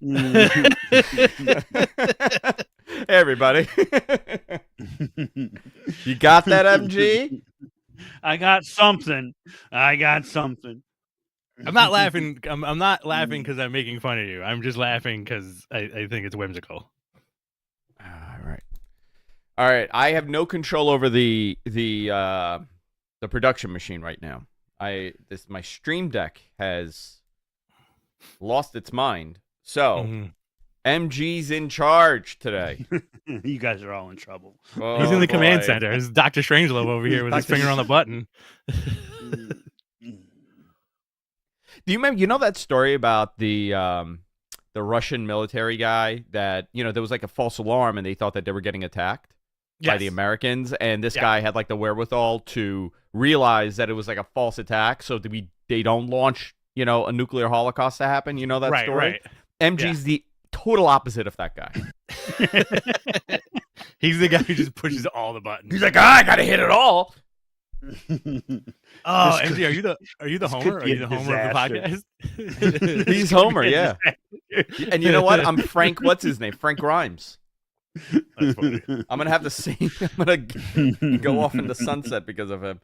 Hey, everybody. You got that, MG? I got something. I'm not laughing. I'm not laughing because I'm making fun of you. I'm just laughing because I think it's whimsical. All right. I have no control over the production machine right now. My Stream Deck has lost its mind. So MG's in charge today. You guys are all in trouble. Oh, he's in the command boy. center. It's Dr. Strangelove over here with his finger on the button. Do you remember? You know that story about the Russian military guy that there was like a false alarm and they thought that they were getting attacked by the Americans, and this guy had like the wherewithal to realize that it was like a false attack, so they don't launch a nuclear holocaust to happen. You know that story? Right. MG's the total opposite of that guy. He's the guy who just pushes all the buttons. He's like, I gotta hit it all. Oh, MG, are you the Homer? Are you the Homer of the podcast? He's Homer, yeah. And you know what? I'm Frank. What's his name? Frank Grimes. That's funny. I'm gonna have the same. I'm gonna go off into sunset because of him.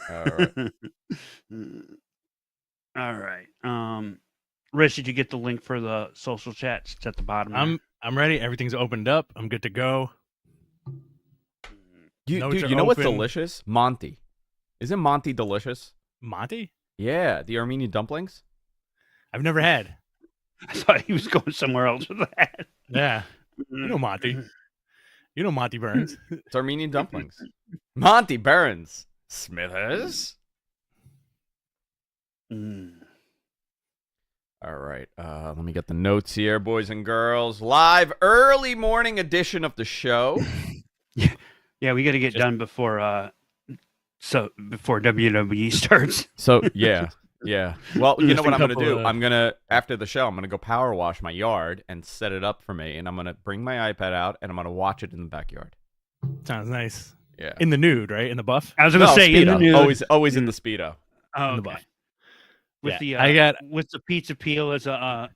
All right. All right. Rich, did you get the link for the social chats? It's at the bottom. I'm ready. Everything's opened up. I'm good to go. You know what's delicious? Monty. Isn't Monty delicious? Monty? Yeah, the Armenian dumplings. I've never had. I thought he was going somewhere else with that. Yeah. You know Monty. You know Monty Burns. It's Armenian dumplings. Monty Burns. Smithers. All right. Let me get the notes here, boys and girls. Live early morning edition of the show. Yeah, we got to get done before WWE starts. So yeah. Well, you know what I'm gonna do? After the show, I'm gonna go power wash my yard and set it up for me, and I'm gonna bring my iPad out and I'm gonna watch it in the backyard. Sounds nice. Yeah. In the nude, right? In the buff. I was gonna say Speedo. in the nude. Always in the Speedo. Oh, in the okay. buff. With the pizza peel as a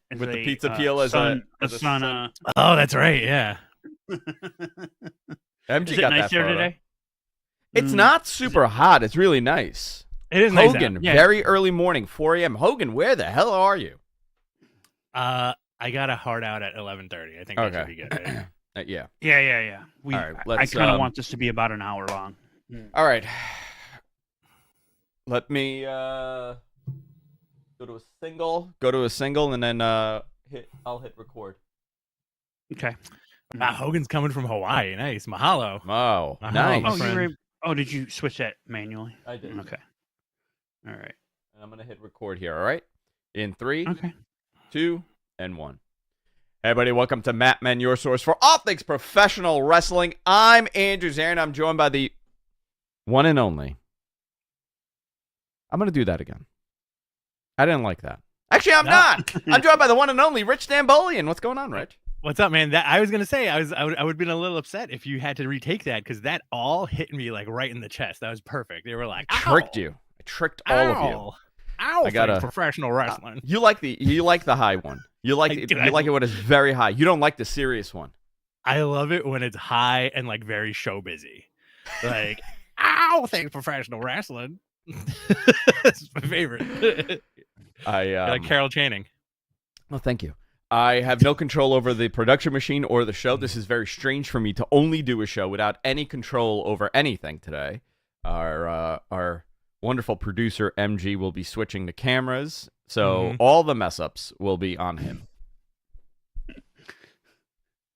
sun. Oh, that's right. Yeah. MG Is it got nice that there photo. today? It's not super hot. It's really nice. It is nice. Hogan, Yeah. very early morning, 4 a.m. Hogan, where the hell are you? I got a hard out at 11:30. I think that should be good. Right? Yeah. Yeah. All right, I kind of want this to be about an hour long. All right. Let me go to a single, and then I'll hit record. Okay. Wow, Hogan's coming from Hawaii. Nice. Mahalo. Oh, Mahalo, nice. my friend. Did you switch that manually? I did. Okay. All right. And I'm going to hit record here, all right? In 3, Okay. 2, and 1. Hey, everybody, welcome to Mat Men, your source for all things professional wrestling. I'm Andrew Zarin. I'm joined by the one and only. I'm going to do that again. I didn't like that. Actually, I'm not. I'm joined by the one and only Rich Stambolian. What's going on, Rich? What's up, man? I was gonna say I would have been a little upset if you had to retake that because that all hit me like right in the chest. That was perfect. They were like, I tricked you. I tricked all of you. Ow! I got professional wrestling. You like the high one. You like it when it's very high. You don't like the serious one. I love it when it's high and like very show busy. Like, ow! Thanks, professional wrestling. That's my favorite. Like Carol Channing. Well, thank you. I have no control over the production machine or the show. This is very strange for me to only do a show without any control over anything today. Our wonderful producer, MG, will be switching the cameras, so all the mess-ups will be on him.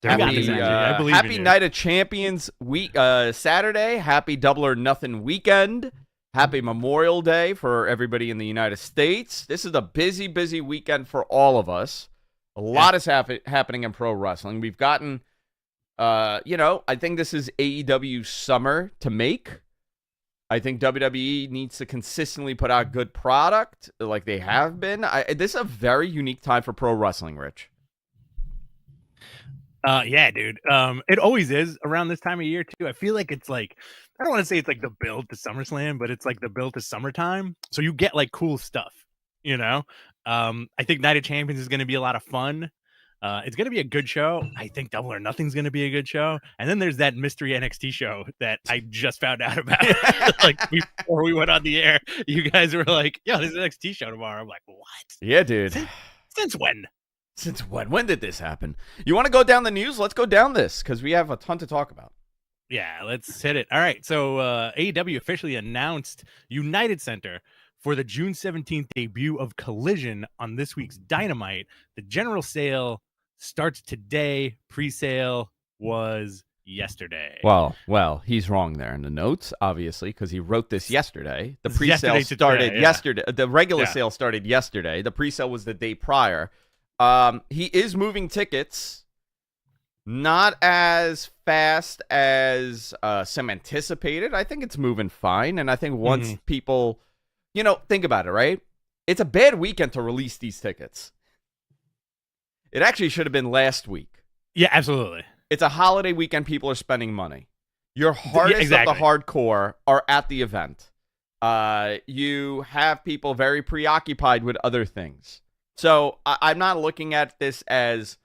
Happy Night of Champions week, Saturday. Happy Double or Nothing weekend. Happy Memorial Day for everybody in the United States. This is a busy, busy weekend for all of us. A lot is happening in pro wrestling. We've gotten, I think this is AEW summer to make. I think WWE needs to consistently put out good product like they have been. This is a very unique time for pro wrestling, Rich. Yeah, dude. It always is around this time of year too. I feel like it's like, I don't want to say it's like the build to SummerSlam, but it's like the build to summertime. So you get like cool stuff, you know? I think Night of Champions is going to be a lot of fun. It's going to be a good show. I think Double or Nothing's going to be a good show. And then there's that mystery NXT show that I just found out about. Like before we went on the air, you guys were like, "Yo, there's an NXT show tomorrow." I'm like, "What? Yeah, dude. Since when? Since when? When did this happen? You want to go down the news? Let's go down this because we have a ton to talk about. Yeah, let's hit it. All right. So AEW officially announced United Center for the June 17th debut of Collision on this week's Dynamite. The general sale starts today. Pre-sale was yesterday. Well, he's wrong there in the notes, obviously, because he wrote this yesterday. The pre-sale started today, yesterday. The regular sale started yesterday. The pre-sale was the day prior. He is moving tickets, not as fast as some anticipated. I think it's moving fine, and I think once people, think about it, right? It's a bad weekend to release these tickets. It actually should have been last week. Yeah, absolutely. It's a holiday weekend. People are spending money. Your hardest of the hardcore are at the event. You have people very preoccupied with other things. So I'm not looking at this as,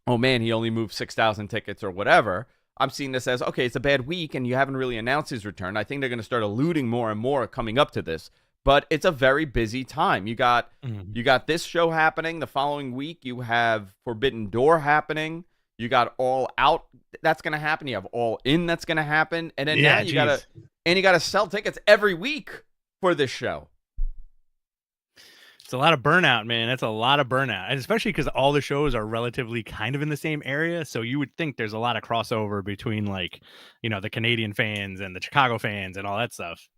oh man, he only moved 6,000 tickets or whatever. I'm seeing this as, okay, it's a bad week and you haven't really announced his return. I think they're going to start alluding more and more coming up to this. But it's a very busy time. You got this show happening. The following week, you have Forbidden Door happening. You got All Out that's going to happen. You have All In that's going to happen. And then now you gotta sell tickets every week for this show. It's a lot of burnout, man. That's a lot of burnout. And especially because all the shows are relatively kind of in the same area. So you would think there's a lot of crossover between the Canadian fans and the Chicago fans and all that stuff.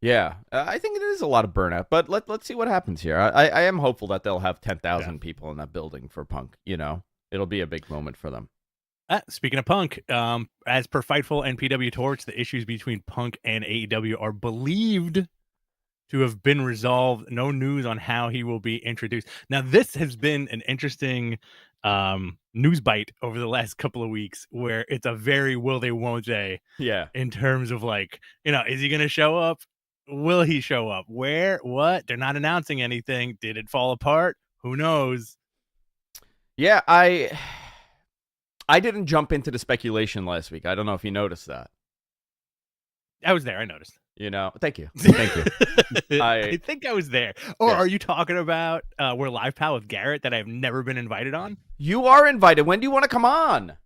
Yeah, I think it is a lot of burnout, but let's see what happens here. I am hopeful that they'll have 10,000 people in that building for Punk. It'll be a big moment for them. Speaking of Punk, as per Fightful and PW Torch, the issues between Punk and AEW are believed to have been resolved. No news on how he will be introduced. Now, this has been an interesting news bite over the last couple of weeks where it's a very will they, won't they in terms of is he going to show up? Will he show up? Where? What? They're not announcing anything. Did it fall apart? Who knows? Yeah, I didn't jump into the speculation last week. I don't know if you noticed that. I was there. I noticed. Thank you. Thank you. I think I was there. Or are you talking about We're Live Pal with Garrett that I've never been invited on? You are invited. When do you want to come on?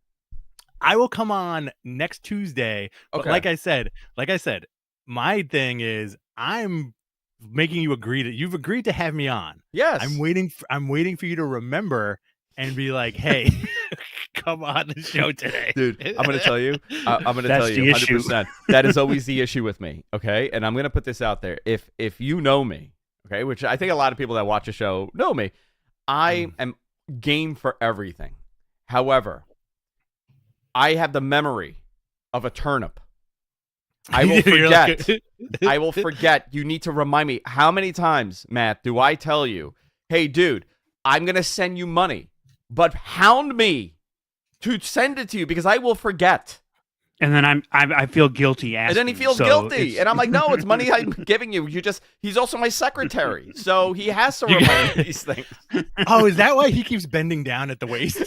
I will come on next Tuesday. But okay. Like I said, my thing is I'm making you agree that you've agreed to have me on. Yes. I'm waiting for you to remember and be like, hey, come on the show today. Dude, I'm going to tell you. I'm going to tell you 100%. That is always the issue with me, okay? And I'm going to put this out there. If you know me, okay, which I think a lot of people that watch the show know me, I am game for everything. However, I have the memory of a turnip. I will forget. I will forget. You need to remind me. How many times, Matt, do I tell you, hey, dude, I'm going to send you money, but hound me to send it to you because I will forget. And then I feel guilty asking. And then he feels guilty. And I'm like, no, it's money I'm giving you. He's also my secretary. So he has to remind me these things. Oh, is that why he keeps bending down at the waist?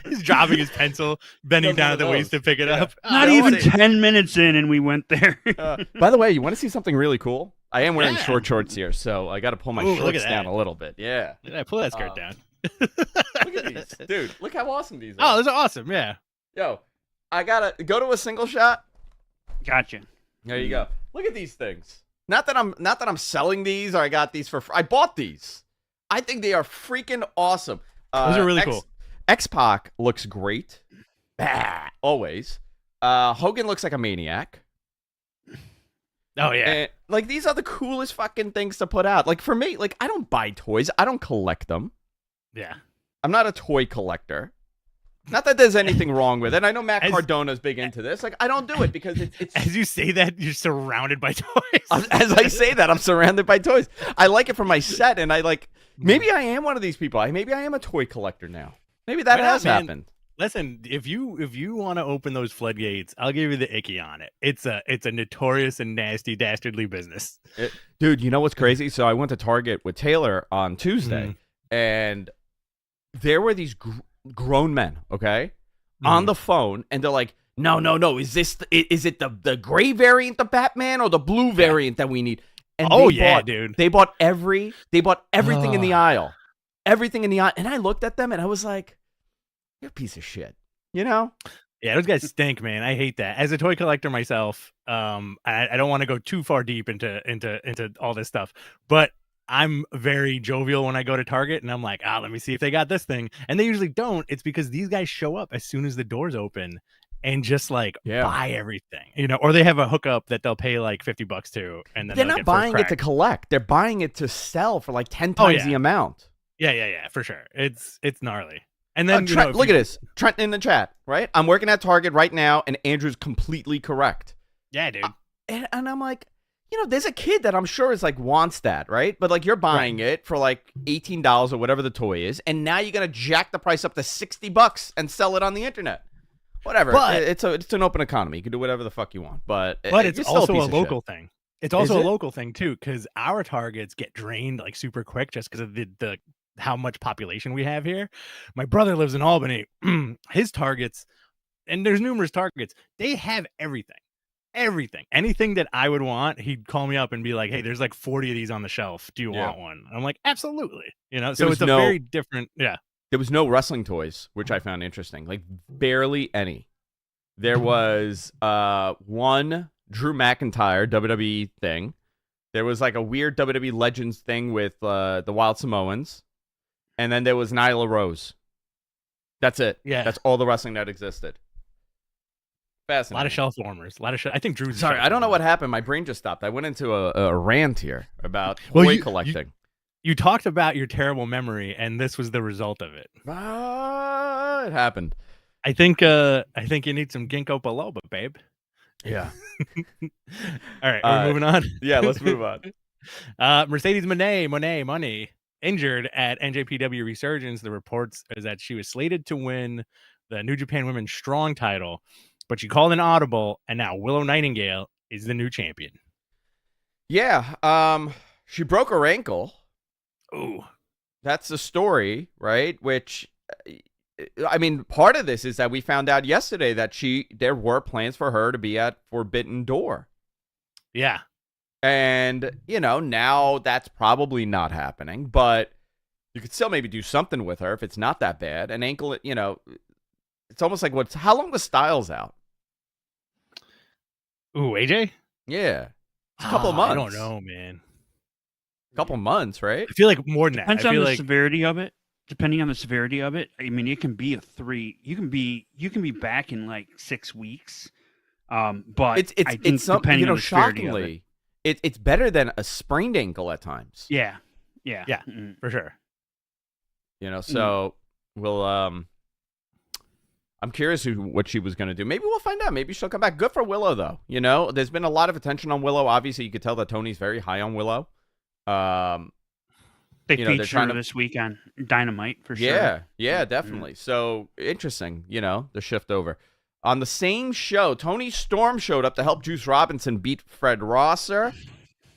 He's dropping his pencil, bending down at the waist to pick it up. Not even 10 minutes in and we went there. By the way, you want to see something really cool? I am wearing short shorts here, so I got to pull my shorts down a little bit. Yeah. Yeah, pull that skirt down. Look at these. Dude, look how awesome these are. Oh, those are awesome, yeah. Yo, I got to go to a single shot. Gotcha. There you go. Look at these things. Not that I'm selling these or I got these for free. I bought these. I think they are freaking awesome. Those are really cool. X-Pac looks great. Always. Hogan looks like a maniac. Oh, yeah. And, these are the coolest fucking things to put out. For me, I don't buy toys. I don't collect them. Yeah. I'm not a toy collector. Not that there's anything wrong with it. I know Matt Cardona's big into this. I don't do it because it's... As you say that, you're surrounded by toys. As I say that, I'm surrounded by toys. I like it for my set, and maybe I am one of these people. Maybe I am a toy collector now. Maybe that has happened. Listen, if you want to open those floodgates, I'll give you the icky on it. It's a notorious and nasty, dastardly business. Dude, you know what's crazy? So I went to Target with Taylor on Tuesday, and there were these grown men, okay, on the phone, and they're like, no, is it the gray variant of Batman or the blue variant that we need? And dude. They bought everything in the aisle. Everything in the aisle. And I looked at them and I was like, you're a piece of shit. You know? Yeah, those guys stink, man. I hate that. As a toy collector myself, I don't want to go too far deep into all this stuff, but I'm very jovial when I go to Target, and I'm like, let me see if they got this thing. And they usually don't. It's because these guys show up as soon as the doors open and just buy everything, or they have a hookup that they'll pay like $50 to, and then they're not buying it to collect. They're buying it to sell for like 10 times the amount. Yeah, for sure. It's gnarly. And then Trent, look at this. Trent in the chat, right? I'm working at Target right now, and Andrew's completely correct. Yeah, dude. And I'm like, there's a kid that I'm sure is wants that, right? But you're buying it for like $18 or whatever the toy is, and now you're gonna jack the price up to $60 and sell it on the internet. Whatever. But it's an open economy. You can do whatever the fuck you want. But it's also a local thing. It's also a local thing too, because our Targets get drained super quick just because of the how much population we have here. My brother lives in Albany. His Targets, and there's numerous Targets, they have everything. Anything that I would want, he'd call me up and be like, hey, there's 40 of these on the shelf, do you want one? I'm like, absolutely. So it's a very different. There was no wrestling toys, which I found interesting, barely any. There was one Drew McIntyre WWE thing. There was a weird WWE Legends thing with the Wild Samoans, and then there was Nyla Rose. That's it. That's all the wrestling that existed. Fascinating. A lot of shelf warmers. I think Drew's. Sorry, I don't know what happened. My brain just stopped. I went into a rant here about toy collecting. You talked about your terrible memory, and this was the result of it. It happened. I think you need some ginkgo biloba, babe. Yeah. All right, we're moving on. Yeah, let's move on. Mercedes Moné injured at NJPW Resurgence. The reports is that she was slated to win the New Japan Women's Strong title, but she called an audible, and now Willow Nightingale is the new champion. Yeah, she broke her ankle. Ooh. That's the story, right? Which, I mean, part of this is that we found out yesterday that there were plans for her to be at Forbidden Door. Yeah. And, now that's probably not happening, but you could still maybe do something with her if it's not that bad. An ankle, it's almost like how long was Styles out? Ooh, AJ? Yeah. It's a couple of months. I don't know, man. A couple months, right? I feel like more than that. Depends on the severity of it. Depending on the severity of it, I mean, it can be you can be back in 6 weeks. But it's depending on the shockingly, it's better than a sprained ankle at times. Yeah, for sure. So we'll I'm curious what she was going to do. Maybe we'll find out. Maybe she'll come back. Good for Willow, though. There's been a lot of attention on Willow. Obviously, you could tell that Tony's very high on Willow. They featured her this week on Dynamite for sure. Yeah, definitely. So interesting, the shift over. On the same show, Tony Storm showed up to help Juice Robinson beat Fred Rosser.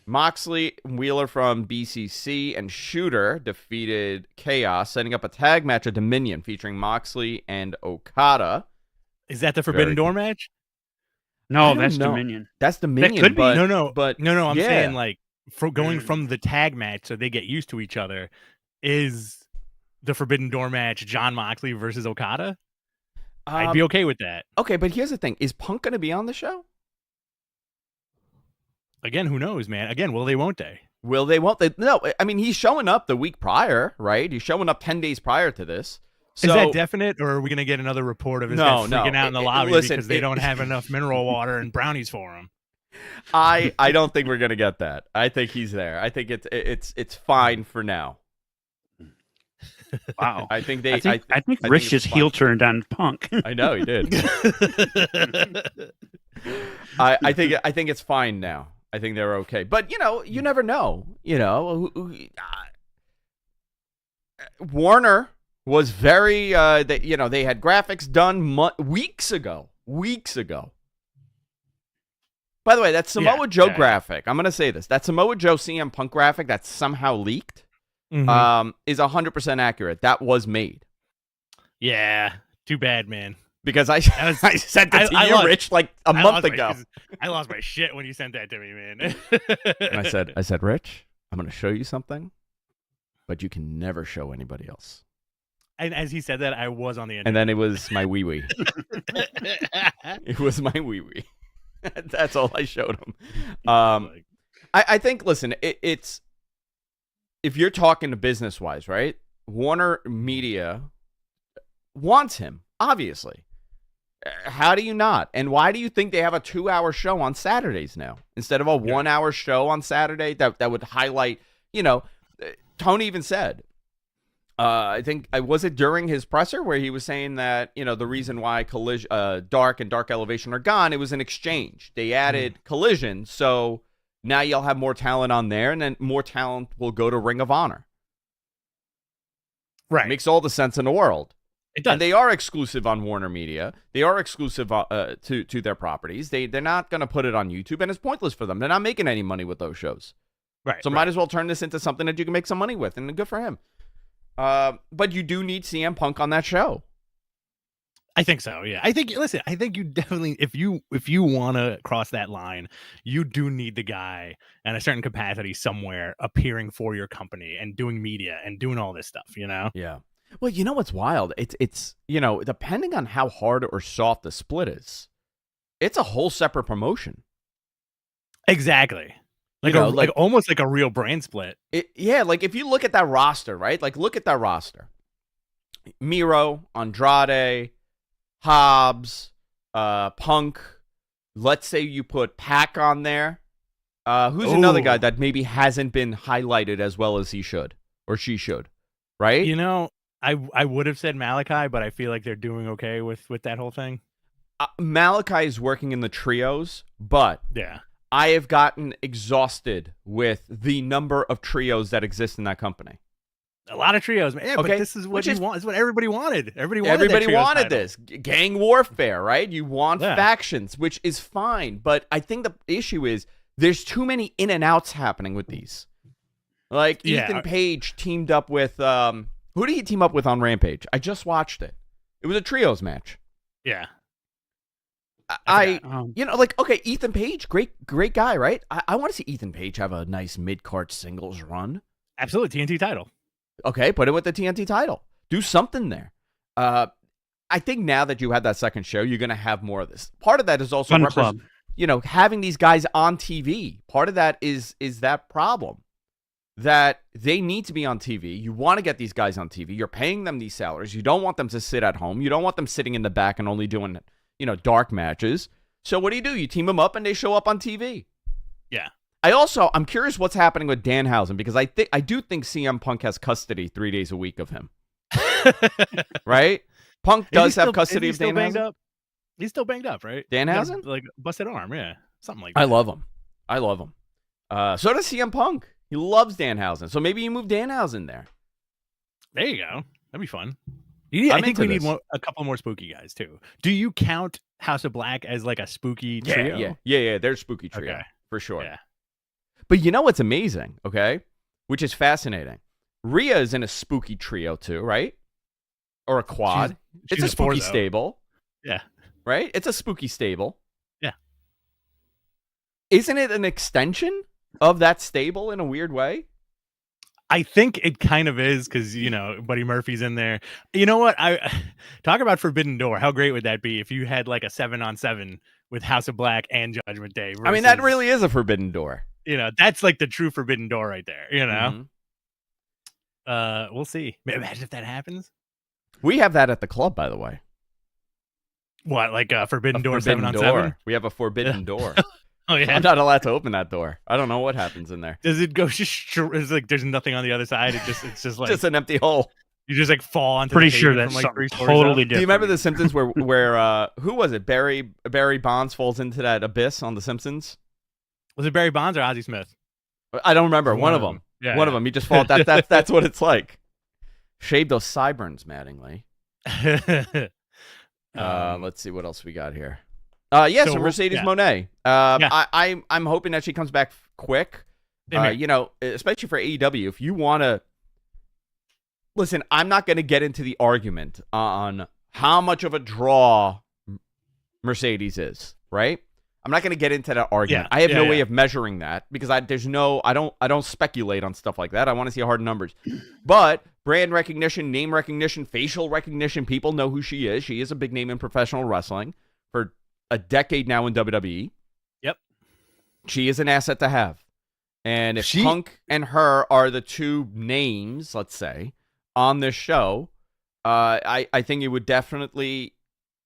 Moxley, Wheeler from BCC, and Shooter defeated Chaos, setting up a tag match at Dominion featuring Moxley and Okada. Is that the Forbidden Door match? No, that's Dominion. That's Dominion. That could be. No. I'm saying going from the tag match so they get used to each other is the Forbidden Door match Jon Moxley versus Okada. I'd be okay with that. Okay, but here's the thing: is Punk going to be on the show? Again, who knows, man? Again, will they, won't they? Will they, won't they? No, I mean, he's showing up the week prior, right? He's showing up 10 days prior to this. So, is that definite, or are we going to get another report of his guy freaking out in the lobby because they don't have enough mineral water and brownies for him? I don't think we're going to get that. I think he's there. I think it's fine for now. Wow. I think Rich just heel turned on Punk. I know he did. I think it's fine now. I think they're okay. But, you never know. Warner was very that they had graphics done weeks ago. By the way, that Samoa Joe graphic, I'm going to say this. That Samoa Joe CM Punk graphic that's somehow leaked is 100% accurate. That was made. Yeah. Too bad, man. Because I sent it to you, Rich, like a month ago. I lost my shit when you sent that to me, man. And I said, Rich, I'm going to show you something, but you can never show anybody else. And as he said that, I was on the internet. And then it was my wee-wee. It was my wee-wee. That's all I showed him. I think, listen, it's if you're talking to business-wise, right? Warner Media wants him, obviously. How do you not? And why do you think they have a 2-hour show on Saturdays now instead of a 1-hour show on Saturday that would highlight, Tony even said, I think, was it during his presser where he was saying that, the reason why Dark and Dark Elevation are gone, it was an exchange. They added Collision, so now you'll have more talent on there, and then more talent will go to Ring of Honor. Right. It makes all the sense in the world. It does. And they are exclusive on Warner Media. They are exclusive to their properties. They're not going to put it on YouTube, and it's pointless for them. They're not making any money with those shows. Right. So might as well turn this into something that you can make some money with, and good for him. But you do need CM Punk on that show. I think so. Yeah. I think you definitely, if you want to cross that line, you do need the guy in a certain capacity somewhere appearing for your company and doing media and doing all this stuff, Yeah. Well, you know what's wild? It's depending on how hard or soft the split is, it's a whole separate promotion. Exactly. Like almost like a real brand split. Like if you look at that roster, right? Like look at that roster. Miro, Andrade, Hobbs, Punk. Let's say you put Pac on there. Who's another guy that maybe hasn't been highlighted as well as he should or she should, right? I would have said Malachi, but I feel like they're doing okay with that whole thing. Malachi is working in the trios, but yeah. I have gotten exhausted with the number of trios that exist in that company. A lot of trios, man. Yeah, okay. But this is what you want. It's what everybody wanted. Everybody wanted this. Gang warfare, right? You want factions, which is fine. But I think the issue is there's too many in and outs happening with these. Like Ethan Page teamed up with who did he team up with on Rampage? I just watched it. It was a trios match. Yeah. Ethan Page, great guy, right? I want to see Ethan Page have a nice mid-card singles run. Absolutely, TNT title. Okay, put it with the TNT title. Do something there. I think now that you have that second show, you're going to have more of this. Part of that is also having these guys on TV. Part of that is that problem that they need to be on TV. You want to get these guys on TV. You're paying them these salaries. You don't want them to sit at home. You don't want them sitting in the back and only doing dark matches. So what do? You team them up and they show up on TV. Yeah. I'm curious what's happening with Danhausen because I do think CM Punk has custody 3 days a week of him. Right? Punk does have custody of Danhausen. He's still banged up, right? Danhausen? Like busted arm, yeah. Something like that. I love him. So does CM Punk. He loves Danhausen. So maybe you move Danhausen there. There you go. That'd be fun. I think we need a couple more spooky guys too. Do you count House of Black as like a spooky trio? Yeah. They're spooky trio for sure. Yeah. But you know what's amazing? Okay, which is fascinating. Rhea is in a spooky trio too, right? Or a quad. It's a spooky stable. Yeah. Right. It's a spooky stable. Yeah. Isn't it an extension of that stable in a weird way? I think it kind of is because, Buddy Murphy's in there. You know what? I talk about Forbidden Door. How great would that be if you had like a 7-on-7 with House of Black and Judgment Day? Versus, that really is a Forbidden Door. That's like the true Forbidden Door right there. Mm-hmm. We'll see. Imagine if that happens. We have that at the club, by the way. What, like a Forbidden Door 7-on-7? We have a Forbidden Door. Oh yeah, I'm not allowed to open that door. I don't know what happens in there. Does it go it's like there's nothing on the other side? It's just like just an empty hole. You just like fall onto. Pretty the sure that's from, like, totally different. Do you remember The Simpsons where who was it? Barry Bonds falls into that abyss on The Simpsons. Was it Barry Bonds or Ozzie Smith? I don't remember. One of them. Yeah, one of them. He just falls. That's what it's like. Shave those sideburns, Mattingly. Let's see what else we got here. So Mercedes Moné. I'm hoping that she comes back quick. Especially for AEW. If you want to listen, I'm not going to get into the argument on how much of a draw Mercedes is, right? I'm not going to get into that argument. I have no way of measuring that because I don't speculate on stuff like that. I want to see hard numbers. But brand recognition, name recognition, facial recognition, people know who she is. She is a big name in professional wrestling for a decade now in WWE. Yep. She is an asset to have. And if Punk and her are the two names, let's say, on this show, I think it would definitely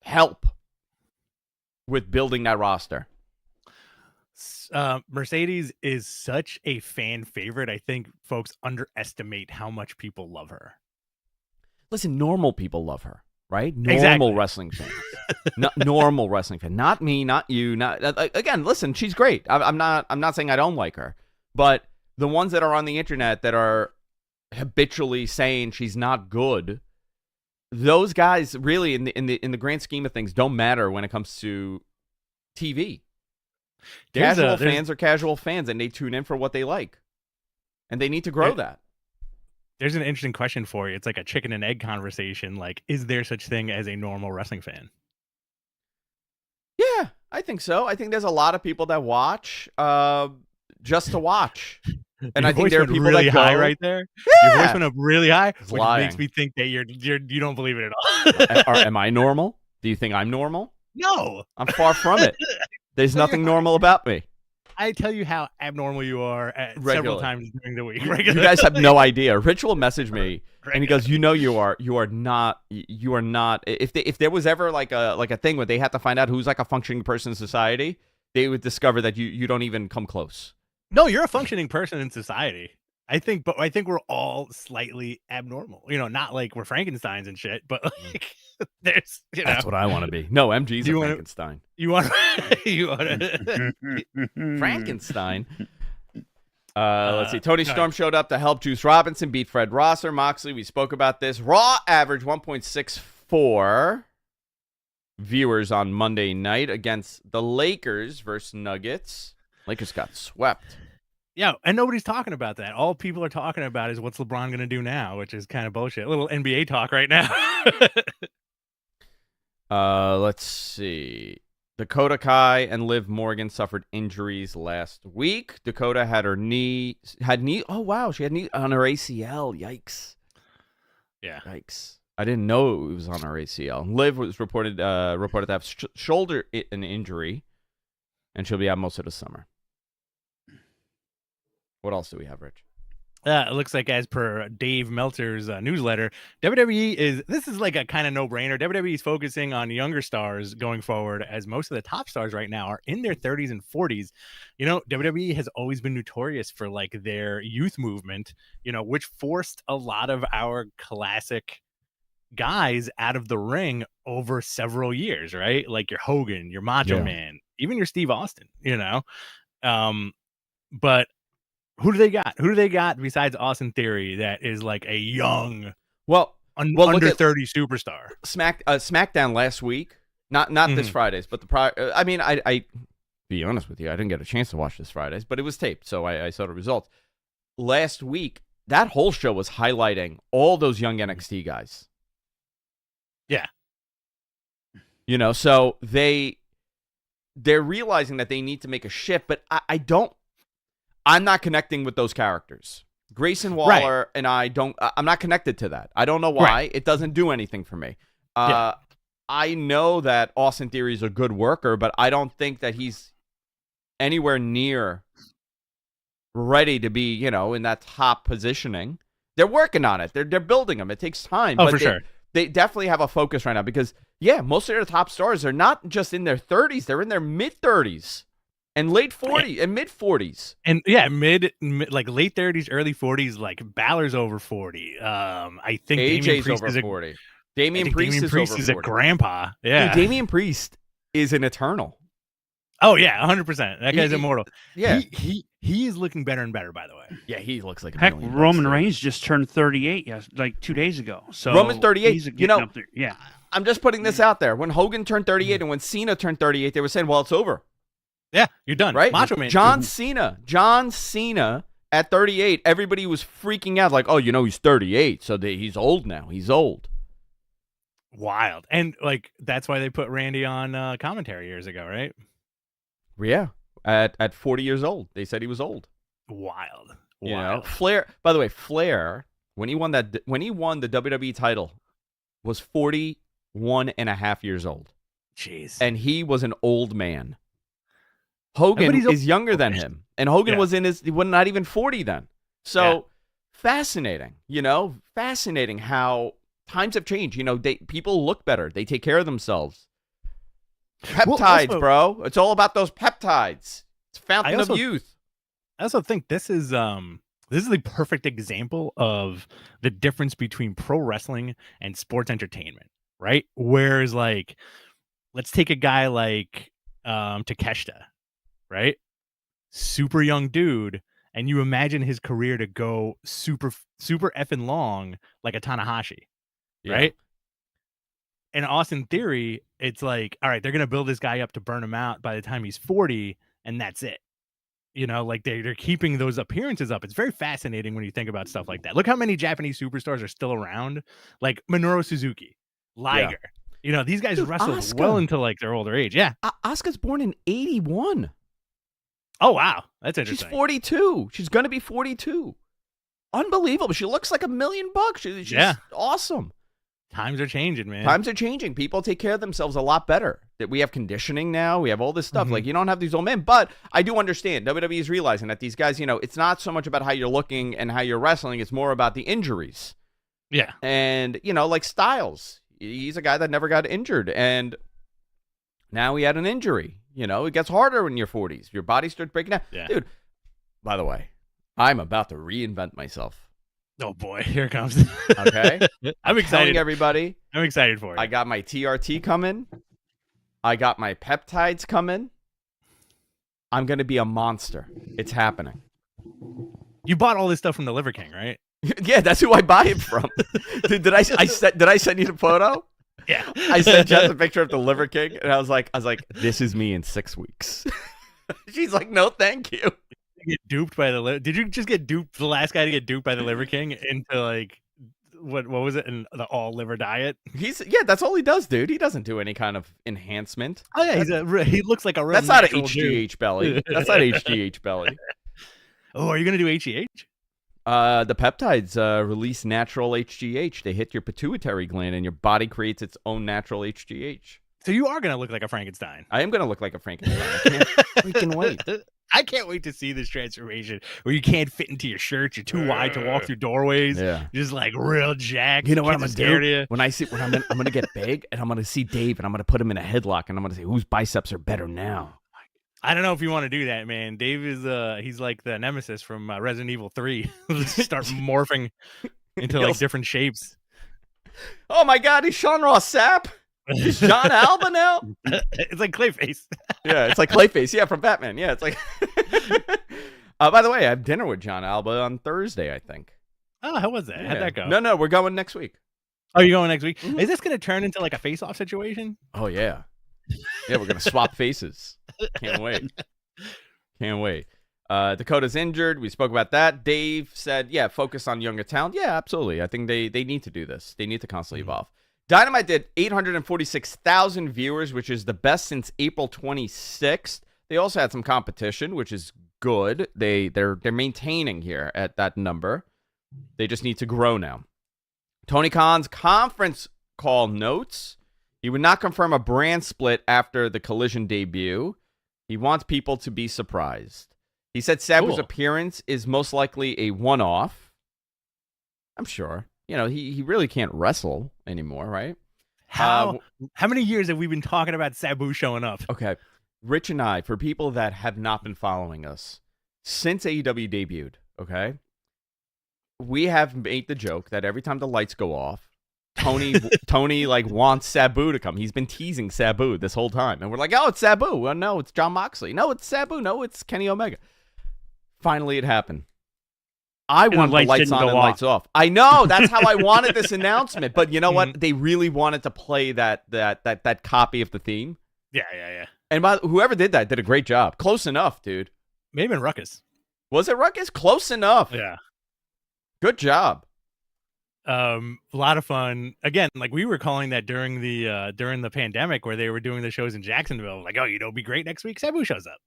help with building that roster. Mercedes is such a fan favorite. I think folks underestimate how much people love her. Listen, normal people love her, right? Normal wrestling fans. Normal wrestling fan. Not me, not you. Again, listen, she's great. I'm not saying I don't like her. But the ones that are on the internet that are habitually saying she's not good, those guys really, in the grand scheme of things, don't matter when it comes to TV. Casual fans are casual fans, and they tune in for what they like, and they need to grow that. There's an interesting question for you. It's like a chicken and egg conversation. Like, is there such thing as a normal wrestling fan? Yeah, I think so. I think there's a lot of people that watch. Just to watch, and I think there are people really that go high right there. Yeah. Your voice went up really high, which lying. Makes me think that you don't believe it at all. Am I normal? Do you think I'm normal? No, I'm far from it. There's nothing normal about me. I tell you how abnormal you are several times during the week. You guys have no idea. Rich will message me, and he goes, you are not. If there was ever like a thing where they had to find out who's like a functioning person in society, they would discover that you don't even come close. No, you're a functioning person in society. I think we're all slightly abnormal. Not like we're Frankensteins and shit, but like there's That's what I want to be. No, MG's a Frankenstein. You want Frankenstein. Let's see. Tony Storm showed up to help Juice Robinson beat Fred Rosser. Moxley, we spoke about this. Raw average 1.64 viewers on Monday night against the Lakers versus Nuggets. Lakers got swept. Yeah, and nobody's talking about that. All people are talking about is what's LeBron going to do now, which is kind of bullshit. A little NBA talk right now. Let's see. Dakota Kai and Liv Morgan suffered injuries last week. Dakota had knee. Oh, wow. She had knee on her ACL. Yikes. Yeah. Yikes. I didn't know it was on her ACL. Liv was reported to have shoulder an injury, and she'll be out most of the summer. What else do we have, Rich? It looks like, as per Dave Meltzer's newsletter, this is like a kind of no-brainer. WWE is focusing on younger stars going forward, as most of the top stars right now are in their 30s and 40s. WWE has always been notorious for like their youth movement, which forced a lot of our classic guys out of the ring over several years, right? Like your Hogan, your Macho Man, even your Steve Austin, but who do they got? Who do they got besides Austin Theory that is like a young, under 30 superstar? SmackDown last week, not this Friday's, but the prior. I mean, I be honest with you, I didn't get a chance to watch this Friday's, but it was taped, so I saw the results. Last week, that whole show was highlighting all those young NXT guys. Yeah, so they're realizing that they need to make a shift, but I'm not connecting with those characters. Grayson Waller and I'm not connected to that. I don't know why. Right. It doesn't do anything for me. I know that Austin Theory is a good worker, but I don't think that he's anywhere near ready to be, in that top positioning. They're working on it. They're building them. It takes time. Oh, but for sure. They definitely have a focus right now because, most of their top stars are not just in their 30s. They're in their mid-30s. And late 40s and mid 40s. And mid like late 30s, early 40s, like Balor's over 40. I think AJ's over 40. Damian Priest is over 40. A grandpa. Yeah. Dude, Damian Priest is an eternal. Oh yeah, 100%. That guy's immortal. Yeah. He is looking better and better, by the way. Yeah, he looks like a Heck, million Roman bucks, Reigns just turned 38, like 2 days ago. So Roman's 38. he's You getting know, up there. Yeah. I'm just putting this out there. When Hogan turned 38 and when Cena turned 38, they were saying, well, it's over. Yeah, you're done. Right? Macho Man. John Cena at 38, everybody was freaking out like, oh, you know, he's 38, so he's old now. He's old. Wild. And, like, that's why they put Randy on commentary years ago, right? Yeah. At 40 years old. They said he was old. Wild. You know? Flair, by the way, Flair, when he won the WWE title, was 41 and a half years old. Jeez. And he was an old man. Hogan is younger than him. And Hogan was not even 40 then. So fascinating, you know, fascinating how times have changed. You know, people look better. They take care of themselves. Peptides, bro. It's all about those peptides. It's fountain of youth. I also think this is the perfect example of the difference between pro wrestling and sports entertainment, right? Whereas, like, let's take a guy like Takeshita, right? Super young dude, and you imagine his career to go super effing long, like a Tanahashi, right? In Austin Theory, it's like, all right, they're gonna build this guy up to burn him out by the time he's 40, and that's it. You know, like they're keeping those appearances up. It's very fascinating when you think about stuff like that. Look how many Japanese superstars are still around, like Minoru Suzuki, Liger. Yeah. You know, these guys wrestled well into like their older age. Yeah, Asuka's born in 81. Oh wow, that's interesting. She's 42. She's gonna be 42. Unbelievable. She looks like $1 million. She's awesome. Times are changing, man. Times are changing. People take care of themselves a lot better. That we have conditioning now. We have all this stuff. Like, you don't have these old men. But I do understand. WWE is realizing that these guys, you know, it's not so much about how you're looking and how you're wrestling. It's more about the injuries. Yeah. And, you know, like Styles. He's a guy that never got injured. And now he had an injury. You know, it gets harder when you're 40s. Your body starts breaking down. Yeah. Dude, by the way, I'm about to reinvent myself. Oh boy, here it comes. Okay. I'm excited. Everybody. I'm excited for it. I got my TRT coming. I got my peptides coming. I'm going to be a monster. It's happening. You bought all this stuff from the Liver King, right? Yeah, that's who I buy it from. Did I send you the photo? Yeah. I sent Jess a picture of the Liver King, and I was like, this is me in 6 weeks. She's like, no, thank you. Get duped by did you just get duped, the last guy to get duped by the Liver King into like what was it, in the all liver diet? That's all he does, dude. He doesn't do any kind of enhancement. Oh yeah, he looks like a real that's not an HGH belly. That's not HGH belly. Oh, are you gonna do HGH? The peptides release natural HGH. They hit your pituitary gland and your body creates its own natural HGH. So you are gonna look like a Frankenstein. I am gonna look like a Frankenstein. I can't freaking wait. I can't wait to see this transformation where you can't fit into your shirt. You're too wide to walk through doorways. Yeah. Just like real jacked. You know what I'm going to do? When I'm going to get big and I'm going to see Dave and I'm going to put him in a headlock and I'm going to say, whose biceps are better now? I don't know if you want to do that, man. Dave is, he's like the nemesis from Resident Evil 3. Start morphing into like different shapes. Oh my God, he's Sean Ross Sapp. Is John Alba now? It's like Clayface. Yeah, it's like Clayface. Yeah, from Batman. Yeah, it's like. By the way, I have dinner with John Alba on Thursday, I think. Oh, how was that? Yeah. How'd that go? No, we're going next week. Oh, you're going next week? Mm-hmm. Is this going to turn into like a face-off situation? Oh, yeah. Yeah, we're going to swap faces. Can't wait. Can't wait. Dakota's injured. We spoke about that. Dave said, yeah, focus on younger talent. Yeah, absolutely. I think they need to do this. They need to constantly evolve. Dynamite did 846,000 viewers, which is the best since April 26th. They also had some competition, which is good. They're maintaining here at that number. They just need to grow now. Tony Khan's conference call notes. He would not confirm a brand split after the Collision debut. He wants people to be surprised. He said Sabu's appearance is most likely a one-off. I'm sure. You know, he really can't wrestle anymore, right? How many years have we been talking about Sabu showing up? Okay. Rich and I, for people that have not been following us, since AEW debuted, okay, we have made the joke that every time the lights go off, Tony like wants Sabu to come. He's been teasing Sabu this whole time. And we're like, oh, it's Sabu. Well, no, it's Jon Moxley. No, it's Sabu. No, it's Kenny Omega. Finally, it happened. I the want the lights lights didn't on go and off. lights off. I know. That's how I wanted this announcement. But you know what? They really wanted to play that copy of the theme. Yeah. And whoever did that did a great job. Close enough, dude. Maybe in Ruckus. Was it Ruckus? Close enough. Yeah. Good job. A lot of fun. Again, like we were calling that during the pandemic where they were doing the shows in Jacksonville. Like, oh, it'll be great next week. Sabu shows up.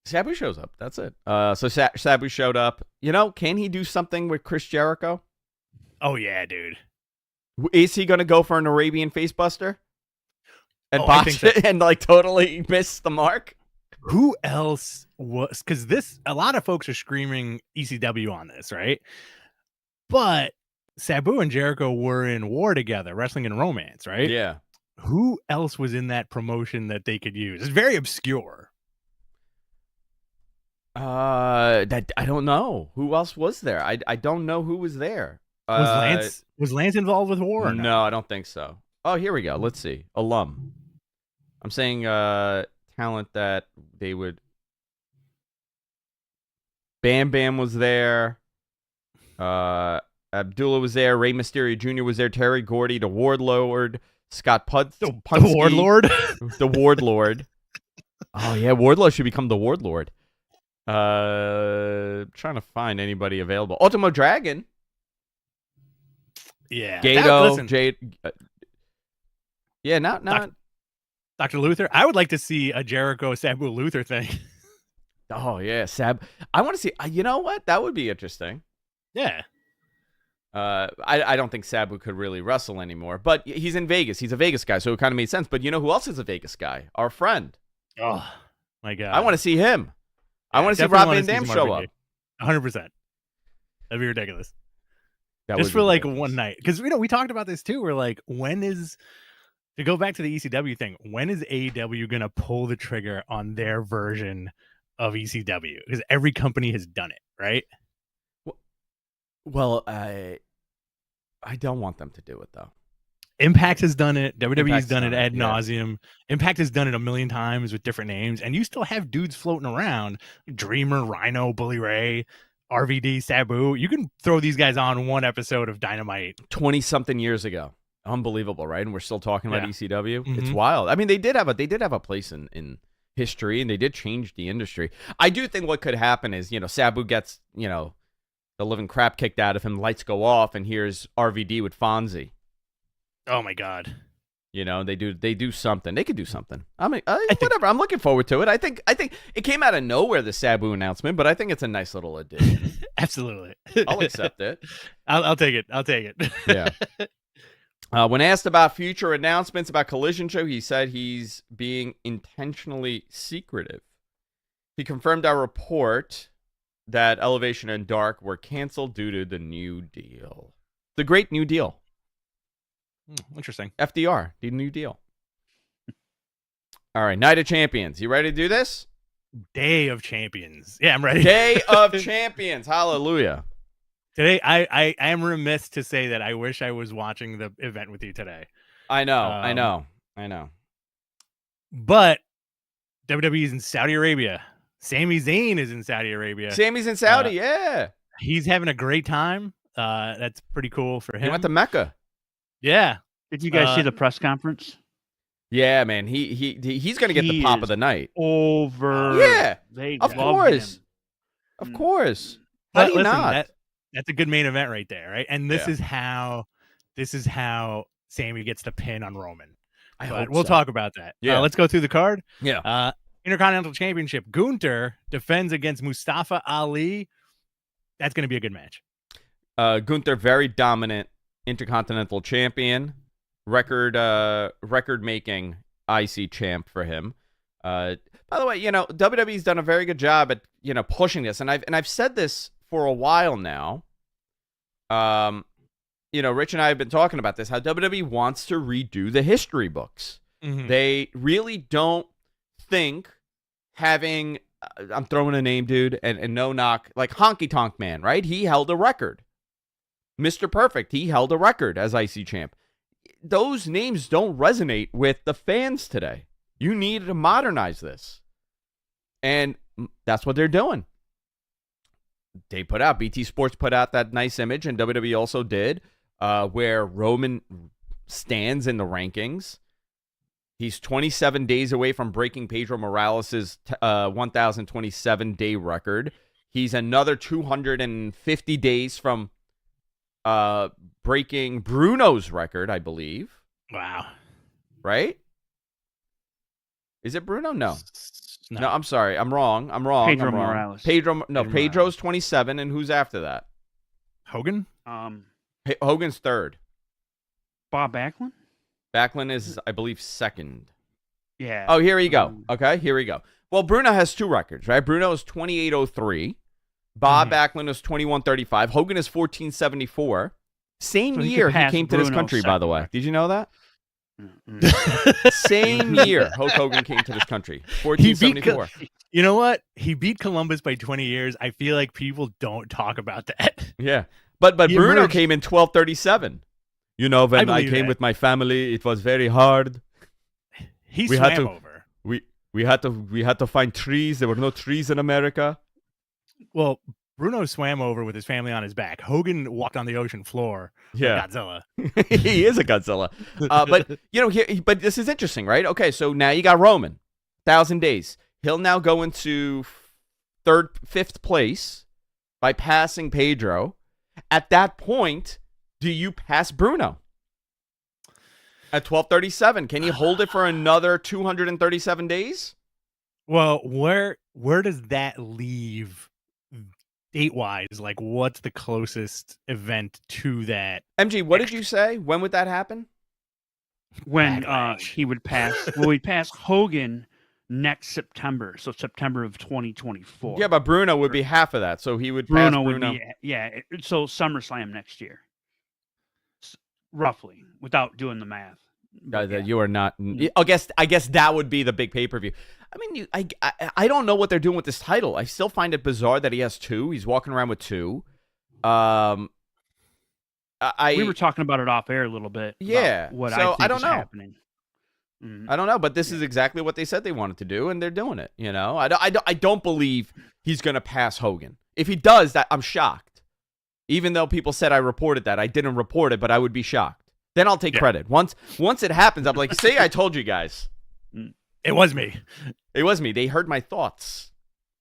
Sabu shows up. That's it. So Sabu showed up. You know, can he do something with Chris Jericho? Oh yeah, dude. Is he going to go for an Arabian facebuster and I botch think so. it and like totally miss the mark? Who else was? Because a lot of folks are screaming ECW on this, right? But Sabu and Jericho were in War together, Wrestling and Romance, right? Yeah. Who else was in that promotion that they could use? It's very obscure. That I don't know. Who else was there? I don't know who was there. Was Lance involved with War? Or no, I don't think so. Oh, here we go. Let's see. Alum. I'm saying talent that they would. Bam Bam was there. Abdullah was there. Rey Mysterio Jr. was there. Terry Gordy, the Wardlord. Scott Punsky. The Wardlord? The Wardlord. Oh, yeah. Wardlow should become the Wardlord. Trying to find anybody available. Ultimo Dragon. Yeah. Gato. Jade. Yeah, not. Dr. Luther. I would like to see a Jericho Sabu Luther thing. Oh, yeah. I want to see. You know what? That would be interesting. Yeah. I don't think Sabu could really wrestle anymore, but he's in Vegas. He's a Vegas guy, so it kind of made sense. But you know who else is a Vegas guy? Our friend. Oh, my God. I want to see him. I want to see Rob Van Dam show up. 100%. That'd be ridiculous. That Just would for be like ridiculous. one night. Because, we talked about this too. We're like, to go back to the ECW thing, when is AEW going to pull the trigger on their version of ECW? Because every company has done it, right? Well, I don't want them to do it, though. Impact has done it. WWE's Impact's done it ad yeah. nauseum. Impact has done it a million times with different names, and you still have dudes floating around: Dreamer, Rhino, Bully Ray, RVD, Sabu. You can throw these guys on one episode of Dynamite 20-something years ago. Unbelievable, right? And we're still talking about ECW. Mm-hmm. It's wild. I mean, they did have a place in history, and they did change the industry. I do think what could happen is, Sabu gets, the living crap kicked out of him, lights go off, and here's RVD with Fonzie. Oh my God! They do something. They could do something. I mean, whatever. I'm looking forward to it. I think it came out of nowhere, the Sabu announcement, but I think it's a nice little addition. Absolutely, I'll accept it. I'll take it. Yeah. When asked about future announcements about Collision Show, he said he's being intentionally secretive. He confirmed our report that Elevation and Dark were canceled due to the New Deal. The Great New Deal. Interesting. FDR, the New Deal. All right, Night of Champions. You ready to do this? Day of Champions. Yeah, I'm ready. Day of Champions. Hallelujah. Today, I am remiss to say that I wish I was watching the event with you today. I know. But WWE's in Saudi Arabia. Sami Zayn is in Saudi Arabia. Sammy's in Saudi, yeah. He's having a great time. That's pretty cool for him. He went to Mecca. Yeah. Did you guys see the press conference? Yeah, man. He's going to get the pop of the night. Over. Yeah. They of love course. him. Of course. How But do you listen, not? that's a good main event right there, right? And this Yeah. is how Sammy gets the pin on Roman. But We'll talk about that. Yeah. Let's go through the card. Yeah. Intercontinental Championship. Gunther defends against Mustafa Ali. That's going to be a good match. Gunther, very dominant Intercontinental Champion. Record-making IC champ for him. By the way, WWE's done a very good job at, pushing this. And I've said this for a while now. Rich and I have been talking about this, how WWE wants to redo the history books. Mm-hmm. They really don't think having, I'm throwing a name, dude, and no knock, like Honky Tonk Man, right? He held a record. Mr. Perfect, he held a record as IC champ. Those names don't resonate with the fans today. You need to modernize this. And that's what they're doing. they put out, BT Sports put out that nice image, and WWE also did, where Roman stands in the rankings. He's 27 days away from breaking Pedro Morales' 1,027-day record. He's another 250 days from breaking Bruno's record, I believe. Wow. Right? Is it Bruno? No, I'm sorry. I'm wrong. Pedro Morales. Pedro's 27, and who's after that? Hogan? Hogan's third. Bob Backlund? Backlund is, I believe, second. Yeah. Oh, here we go. Okay, here we go. Well, Bruno has two records, right? Bruno is 2803. Bob Backlund is 2135. Hogan is 1474. Same year he came to this country, by the way. Did you know that? Same year Hulk Hogan came to this country. 1474. You know what? He beat Columbus by 20 years. I feel like people don't talk about that. Yeah. But Bruno came in 1237. You know, when I came with my family, it was very hard. We swam over. We had to find trees. There were no trees in America. Well, Bruno swam over with his family on his back. Hogan walked on the ocean floor. Yeah, Godzilla. He is a Godzilla. But you know, but this is interesting, right? Okay, so now you got Roman, 1,000 days. He'll now go into fifth place by passing Pedro. At that point, do you pass Bruno? At 1237, can you hold it for another 237 days? Well, where does that leave date-wise? Like, what's the closest event to that? MG, what did you say? When would that happen? When he would pass, he'd pass Hogan next September, so September of 2024. Yeah, but Bruno would be half of that, so he would pass Bruno. Would be, so SummerSlam next year. Roughly, without doing the math. You are not. I guess that would be the big pay-per-view. I mean, I don't know what they're doing with this title. I still find it bizarre that he has two. He's walking around with two. We were talking about it off air a little bit. Yeah. I don't know. Happening. I don't know, but this is exactly what they said they wanted to do, and they're doing it. You know, I don't believe he's gonna pass Hogan. If he does that, I'm shocked. Even though people said I reported that, I didn't report it, but I would be shocked. Then I'll take credit. Once it happens, I'm like, see, I told you guys. It was me. It was me. They heard my thoughts.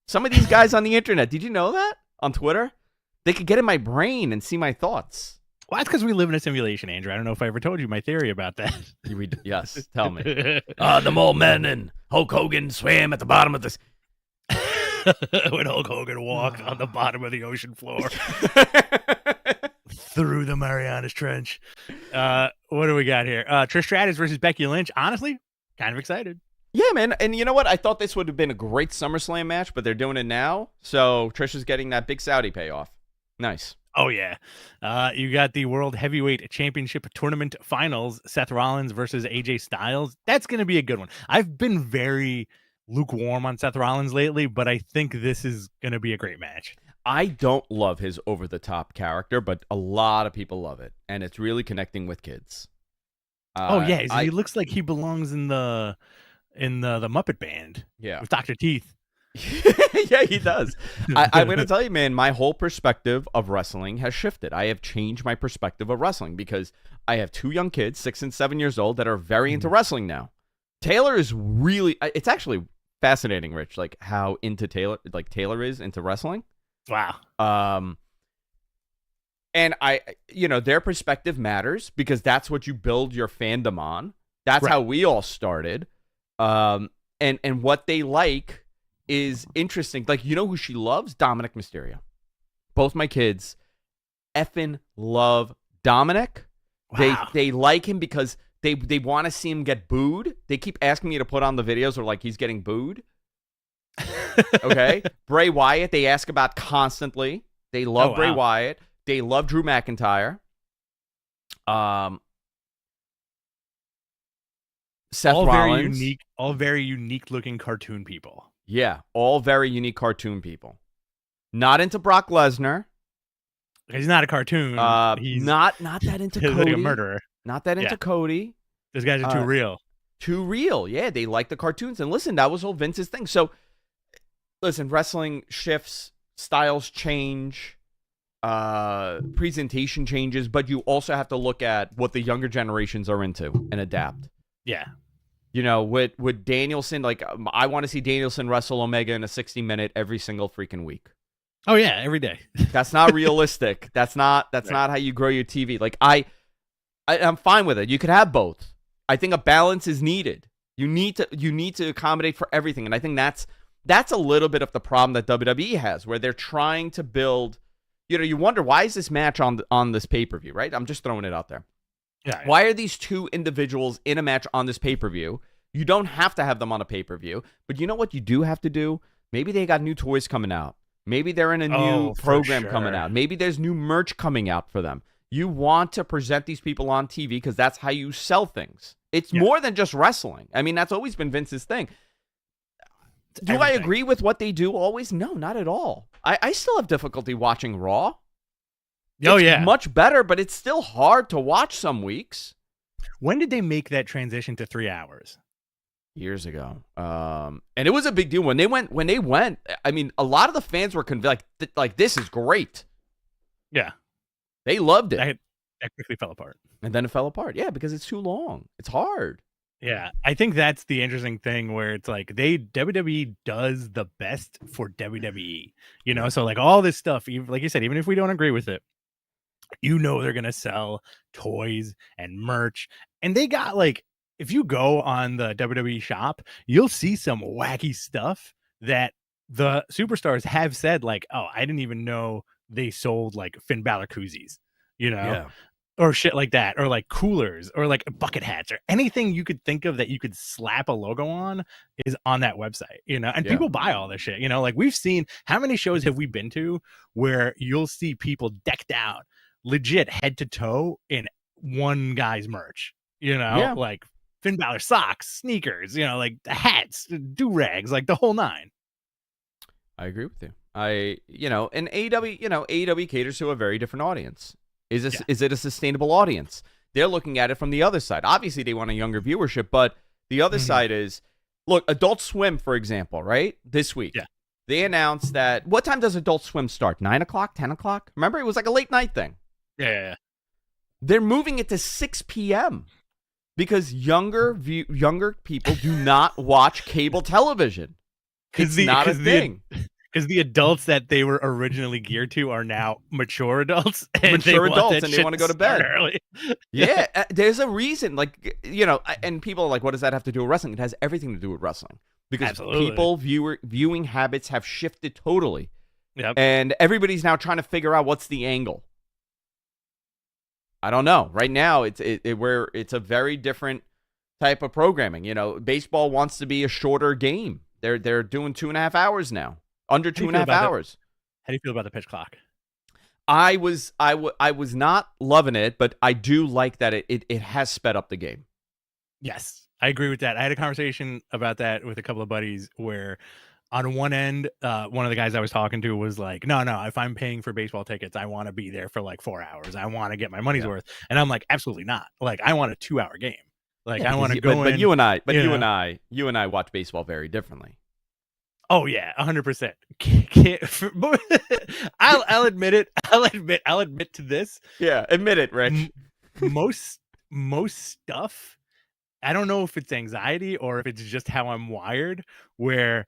Some of these guys on the internet, did you know that? On Twitter? They could get in my brain and see my thoughts. Well, that's because we live in a simulation, Andrew. I don't know if I ever told you my theory about that. Yes, tell me. The Mole Men and Hulk Hogan swam at the bottom of this. When Hulk Hogan walked on the bottom of the ocean floor. Through the Marianas Trench. What do we got here? Trish Stratus versus Becky Lynch. Honestly, kind of excited. Yeah, man. And you know what? I thought this would have been a great SummerSlam match, but they're doing it now. So Trish is getting that big Saudi payoff. Nice. Oh, yeah. You got the World Heavyweight Championship Tournament Finals, Seth Rollins versus AJ Styles. That's going to be a good one. I've been very lukewarm on Seth Rollins lately, but I think this is going to be a great match. I don't love his over-the-top character, but a lot of people love it, and it's really connecting with kids. He looks like he belongs in the Muppet Band. Yeah, with Dr. Teeth. Yeah, he does. I'm going to tell you, man, my whole perspective of wrestling has shifted. I have changed my perspective of wrestling because I have two young kids, 6 and 7 years old, that are very into wrestling now. Taylor is really. It's actually fascinating, Rich, like how into Taylor is into wrestling. Wow. And their perspective matters because that's what you build your fandom on. That's how we all started. And what they like is interesting. Like, you know who she loves? Dominic Mysterio. Both my kids effing love Dominic. Wow. They like him because they want to see him get booed. They keep asking me to put on the videos where like he's getting booed. Okay. Bray Wyatt, they ask about constantly. They love Bray Wyatt. They love Drew McIntyre. Seth Rollins. All very unique looking cartoon people. Yeah, all very unique cartoon people. Not into Brock Lesnar. He's not a cartoon. He's not that into Cody. Like a murderer. Not that into Cody. Those guys are too real. Too real. Yeah, they like the cartoons. And listen, that was all Vince's thing. So, listen, wrestling shifts. styles change, presentation changes, but you also have to look at what the younger generations are into and adapt. Yeah. You know, with Danielson, like, I want to see Danielson wrestle Omega in a 60-minute every single freaking week. Oh yeah, every day. That's not realistic. That's not how you grow your TV. Like, I'm fine with it. You could have both. I think a balance is needed. You need to accommodate for everything, and I think that's a little bit of the problem that WWE has, where they're trying to build. You know, you wonder, why is this match on this pay-per-view, right? I'm just throwing it out there. Yeah. Why are these two individuals in a match on this pay-per-view? You don't have to have them on a pay-per-view, but you know what you do have to do? Maybe they got new toys coming out. Maybe they're in a new program coming out. Maybe there's new merch coming out for them. You want to present these people on TV because that's how you sell things. It's more than just wrestling. I mean, that's always been Vince's thing. Do I agree with what they do always? No, not at all. I still have difficulty watching Raw. It's much better, but it's still hard to watch some weeks. When did they make that transition to 3 hours? Years ago. And it was a big deal when they went. I mean, a lot of the fans were convinced, like, this is great. Yeah. They loved it. That quickly fell apart. And then it fell apart. Yeah, because it's too long. It's hard. Yeah, I think that's the interesting thing, where it's like WWE does the best for WWE, you know? So like all this stuff, like you said, even if we don't agree with it, you know, they're going to sell toys and merch. And they got, like, if you go on the WWE shop, you'll see some wacky stuff that the superstars have said, like, oh, I didn't even know they sold, like, Finn Balor koozies, you know? Yeah. Or shit like that, or like coolers, or like bucket hats, or anything you could think of that you could slap a logo on is on that website, you know? And people buy all this shit, you know? Like, we've seen, how many shows have we been to where you'll see people decked out legit head to toe in one guy's merch, you know? Like Finn Balor socks, sneakers, you know, like hats, do-rags, like the whole nine. I agree with you. And AEW caters to a very different audience. Is it a sustainable audience? They're looking at it from the other side. Obviously, they want a younger viewership, but the other side is, look, Adult Swim, for example, right? This week, they announced that, what time does Adult Swim start? 9 o'clock, 10 o'clock? Remember, it was like a late night thing. Yeah. They're moving it to 6 p.m. because younger people do not watch cable television. It's not a thing. Because the adults that they were originally geared to are now mature adults. And they want to go to bed early. Yeah, there's a reason. Like, you know, and people are like, what does that have to do with wrestling? It has everything to do with wrestling. Because people viewing habits have shifted totally. Yep. And everybody's now trying to figure out what's the angle. I don't know. Right now, it's a very different type of programming. You know, baseball wants to be a shorter game. They're doing 2.5 hours now. Under 2.5 hours. How do you feel about the pitch clock? I was not loving it, but I do like that it has sped up the game. Yes, I agree with that. I had a conversation about that with a couple of buddies where on one end, one of the guys I was talking to was like, no, if I'm paying for baseball tickets, I want to be there for like 4 hours. I want to get my money's worth. And I'm like, absolutely not. Like, I want a 2-hour game. Like, I want to go in. But you and I watch baseball very differently. Oh yeah, 100%. I'll admit it. I'll admit to this. Yeah, admit it, Rich. Most stuff, I don't know if it's anxiety or if it's just how I'm wired, where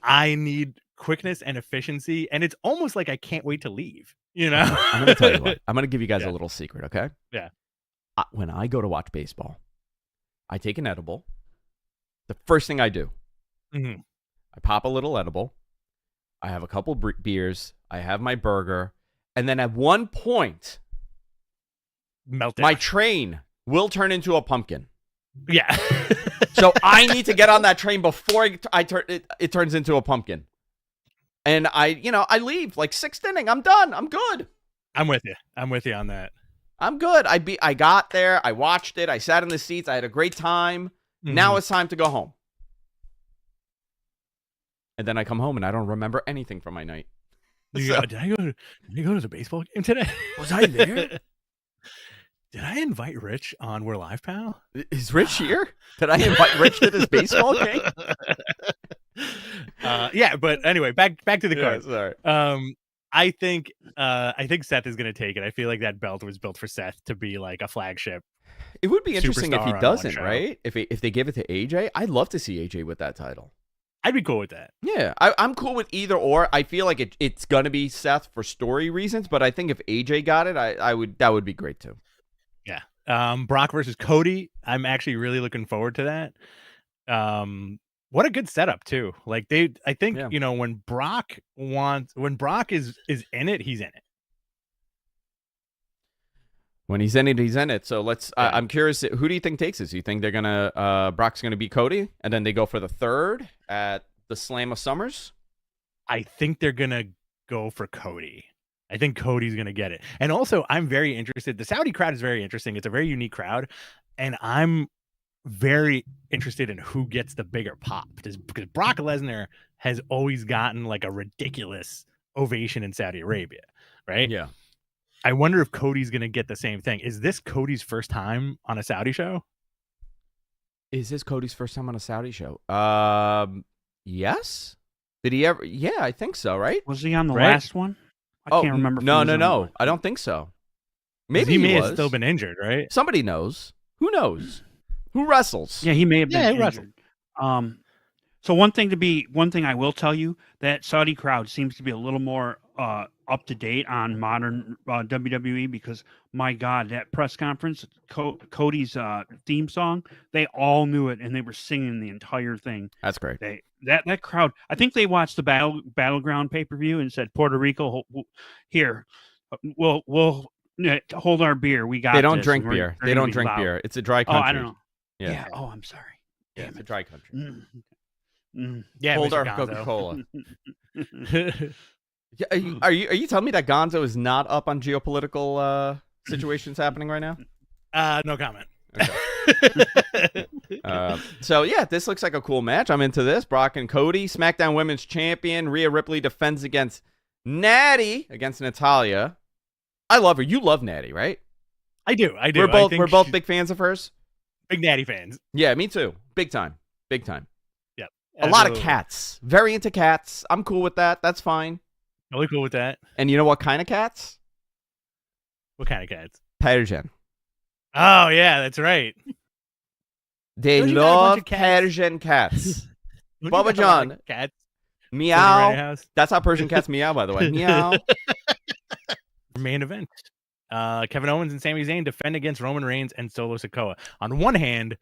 I need quickness and efficiency, and it's almost like I can't wait to leave. You know. I'm gonna tell you what. I'm gonna give you guys a little secret, okay? Yeah. When I go to watch baseball, I take an edible. The first thing I do. Mm-hmm. I pop a little edible. I have a couple beers. I have my burger. And then at one point, meltdown. My train will turn into a pumpkin. Yeah. So I need to get on that train before it turns into a pumpkin. And I leave like 6th inning. I'm done. I'm good. I'm with you on that. I'm good. I got there. I watched it. I sat in the seats. I had a great time. Mm-hmm. Now it's time to go home. And then I come home and I don't remember anything from my night. Did I go to the baseball game today? Was I there? Did I invite Rich on We're Live, pal? Is Rich here? Did I invite Rich to this baseball game? But anyway, back to the card. Sorry. I think Seth is going to take it. I feel like that belt was built for Seth to be like a flagship. It would be interesting if he superstar on doesn't, one show. right? If they give it to AJ, I'd love to see AJ with that title. I'd be cool with that. Yeah, I'm cool with either or. I feel like it's gonna be Seth for story reasons, but I think if AJ got it, that would be great too. Yeah. Brock versus Cody. I'm actually really looking forward to that. What a good setup too. Like I think when Brock is in it, he's in it. When he's in it, he's in it. So let's. Yeah. I'm curious. Who do you think takes this? You think they're gonna Brock's gonna beat Cody, and then they go for the third at the Slam of Summers? I think they're gonna go for Cody. I think Cody's gonna get it. And also, I'm very interested. The Saudi crowd is very interesting. It's a very unique crowd, and I'm very interested in who gets the bigger pop because Brock Lesnar has always gotten like a ridiculous ovation in Saudi Arabia, right? Yeah. I wonder if Cody's going to get the same thing. Is this Cody's first time on a Saudi show? Is this Cody's first time on a Saudi show? Yes. Did he ever? Yeah, I think so, right? Was he on the last one? I can't remember. No. I don't think so. Maybe he may have still been injured, right? Somebody knows. Who knows? Who wrestles? Yeah, he may have been injured. So one thing I will tell you, that Saudi crowd seems to be a little more up to date on modern WWE because my God, that press conference, Cody's theme song, they all knew it and they were singing the entire thing. That's great. That crowd, I think they watched the Battleground pay-per-view and said, Puerto Rico, here, we'll hold our beer. We got. They don't drink beer. They don't drink beer. It's a dry country. Oh, I don't know. Yeah. Oh, I'm sorry. Yeah, it's a dry country. Yeah, hold our Coca-Cola. Are you telling me that Gonzo is not up on geopolitical situations happening right now? No comment. Okay. So yeah, this looks like a cool match. I'm into this. Brock and Cody, SmackDown Women's Champion. Rhea Ripley defends against Natty against Natalya. I love her. You love Natty, right? I do. We're both big fans of hers. Big Natty fans. Yeah, me too. Big time. Yep. A lot of cats. Very into cats. I'm cool with that. That's fine. Really cool with that. And you know what kind of cats? What kind of cats? Persian. Oh, yeah, that's right. They love Persian cats. Bubba John. Cats. Meow. That's how Persian cats meow, by the way. Meow. Main event. Kevin Owens and Sami Zayn defend against Roman Reigns and Solo Sikoa. On one hand,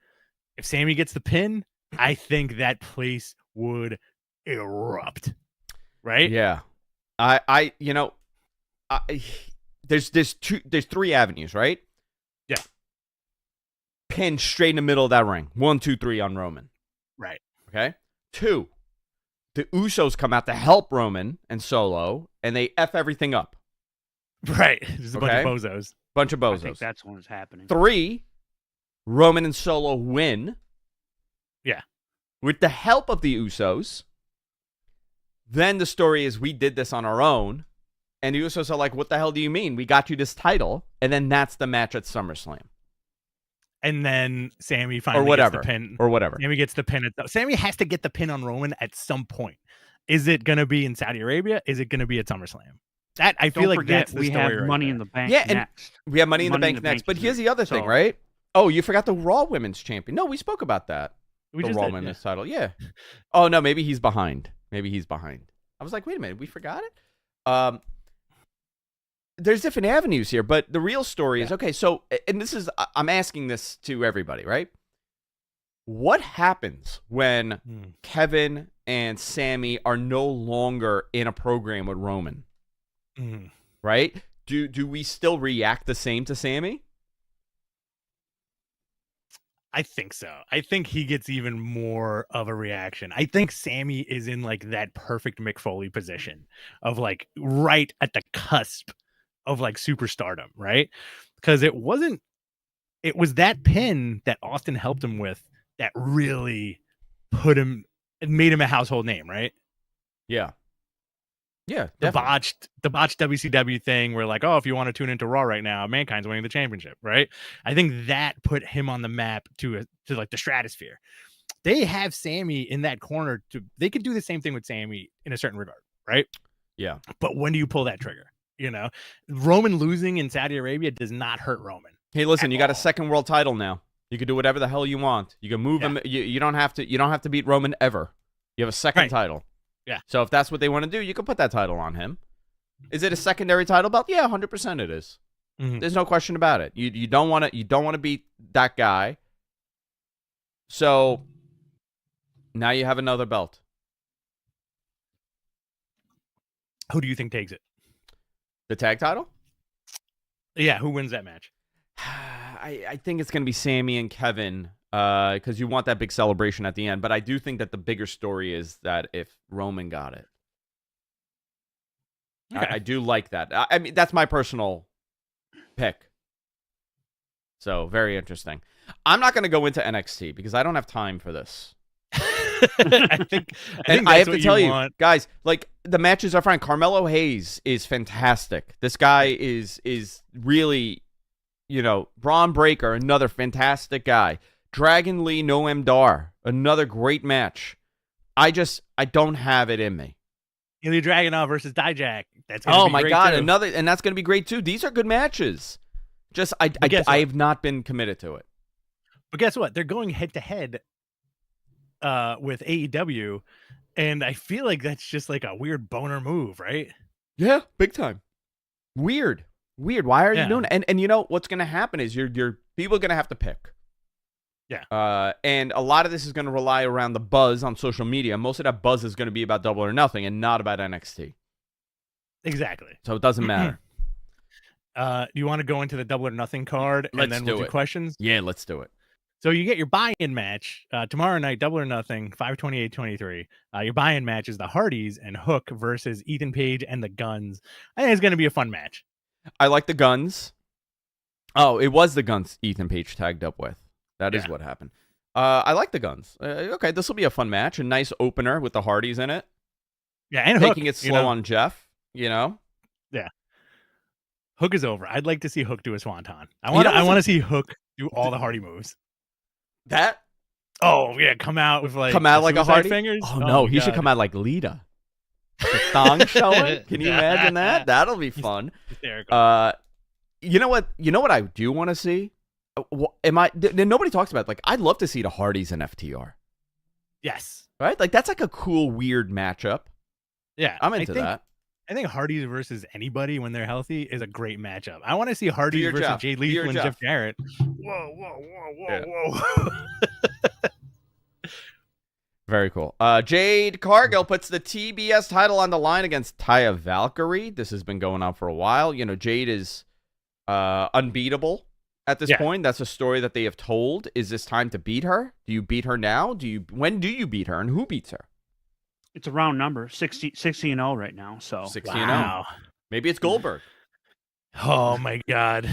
if Sami gets the pin, I think that place would erupt. Right? Yeah. There's three avenues, right? Yeah. Pin straight in the middle of that ring. 1, 2, 3 on Roman. Right. Okay. 2, the Usos come out to help Roman and Solo, and they F everything up. Right. Just a bunch of bozos. I think that's when it's happening. 3, Roman and Solo win. Yeah. With the help of the Usos. Then the story is we did this on our own. And the Usos are like, what the hell do you mean? We got you this title. And then that's the match at SummerSlam. And then Sami finally gets the pin. Or whatever. Sami gets the pin. Sami has to get the pin on Roman at some point. Is it going to be in Saudi Arabia? Is it going to be at SummerSlam? That I feel like that's the we story have Money in the Bank next. We have Money in the Bank next. But here's the other thing, right? Oh, you forgot the Raw Women's Champion. No, we spoke about that. We the just Raw did, Women's title. Yeah. Oh, no, maybe he's behind. I was like, wait a minute, we forgot it? There's different avenues here, but the real story is, okay, so, and this is, I'm asking this to everybody, right? What happens when Kevin and Sami are no longer in a program with Roman? Right? Do we still react the same to Sami? I think so. I think he gets even more of a reaction. I think Sami is in like that perfect Mick Foley position of like right at the cusp of like superstardom, right? Because it was that pin that Austin helped him with that really made him a household name, right? Yeah. Yeah, the botched WCW thing where like, oh, if you want to tune into Raw right now, Mankind's winning the championship, right? I think that put him on the map to like the stratosphere. they have Sammy in that corner. They could do the same thing with Sammy in a certain regard, right? Yeah. But when do you pull that trigger? Roman losing in Saudi Arabia does not hurt Roman. Hey, listen, you got a second world title now. You can do whatever the hell you want. You can move him. You don't have to beat Roman ever. You have a second title. Yeah. So if that's what they want to do, you can put that title on him. Is it a secondary title belt? Yeah, 100% it is. Mm-hmm. There's no question about it. You don't want to beat that guy. So now you have another belt. Who do you think takes it? The tag title? Yeah, who wins that match? I think it's going to be Sammy and Kevin because you want that big celebration at the end. But I do think that the bigger story is that if Roman got it. Okay. I do like that. I mean, that's my personal pick. So, very interesting. I'm not going to go into NXT because I don't have time for this. I think I have to tell you, guys, like, the matches are fine. Carmelo Hayes is fantastic. This guy is really, Braun Breaker, another fantastic guy. Dragon Lee Noam Dar, another great match. I don't have it in me. Ilya Dragunov versus Dijak. That's my God, too. And that's going to be great too. These are good matches. I have not been committed to it. But guess what? They're going head to head with AEW, and I feel like that's just like a weird boner move, right? Yeah, big time. Weird. Why are you doing it? And you know what's going to happen is your people are going to have to pick. Yeah. And a lot of this is going to rely around the buzz on social media. Most of that buzz is going to be about Double or Nothing and not about NXT. Exactly. So it doesn't matter. Do you want to go into the Double or Nothing card and then we'll do questions? Yeah, let's do it. So you get your buy-in match tomorrow night, Double or Nothing, 5/28/23. Your buy-in match is the Hardys and Hook versus Ethan Page and the Guns. I think it's going to be a fun match. I like the Guns. Oh, it was the Guns Ethan Page tagged up with. That is what happened. I like the Guns. Okay, this will be a fun match. A nice opener with the Hardys in it. Yeah, and taking Hook, it slow on Jeff. Yeah. Hook is over. I'd like to see Hook do a swanton. I want to see Hook do all the Hardy moves. That? Oh yeah, come out like a Hardy fingers. Oh no, he should come out like Lita. The thong showing. Can you imagine that? That'll be fun. Hysterical. You know what? You know what I do want to see? Nobody talks about it. Like, I'd love to see the Hardys and FTR. Yes. Right? Like, that's like a cool, weird matchup. Yeah. I'm into that. I think Hardys versus anybody when they're healthy is a great matchup. I want to see Hardys versus Jay Lethal and Jeff Jarrett. Whoa. Very cool. Jade Cargill puts the TBS title on the line against Taya Valkyrie. This has been going on for a while. Jade is unbeatable at this point. That's a story that they have told. Is this time to beat her? Do you beat her now? When do you beat her, and who beats her? It's a round number, 60-0 right now. So 60-0. Maybe it's Goldberg. Oh my God.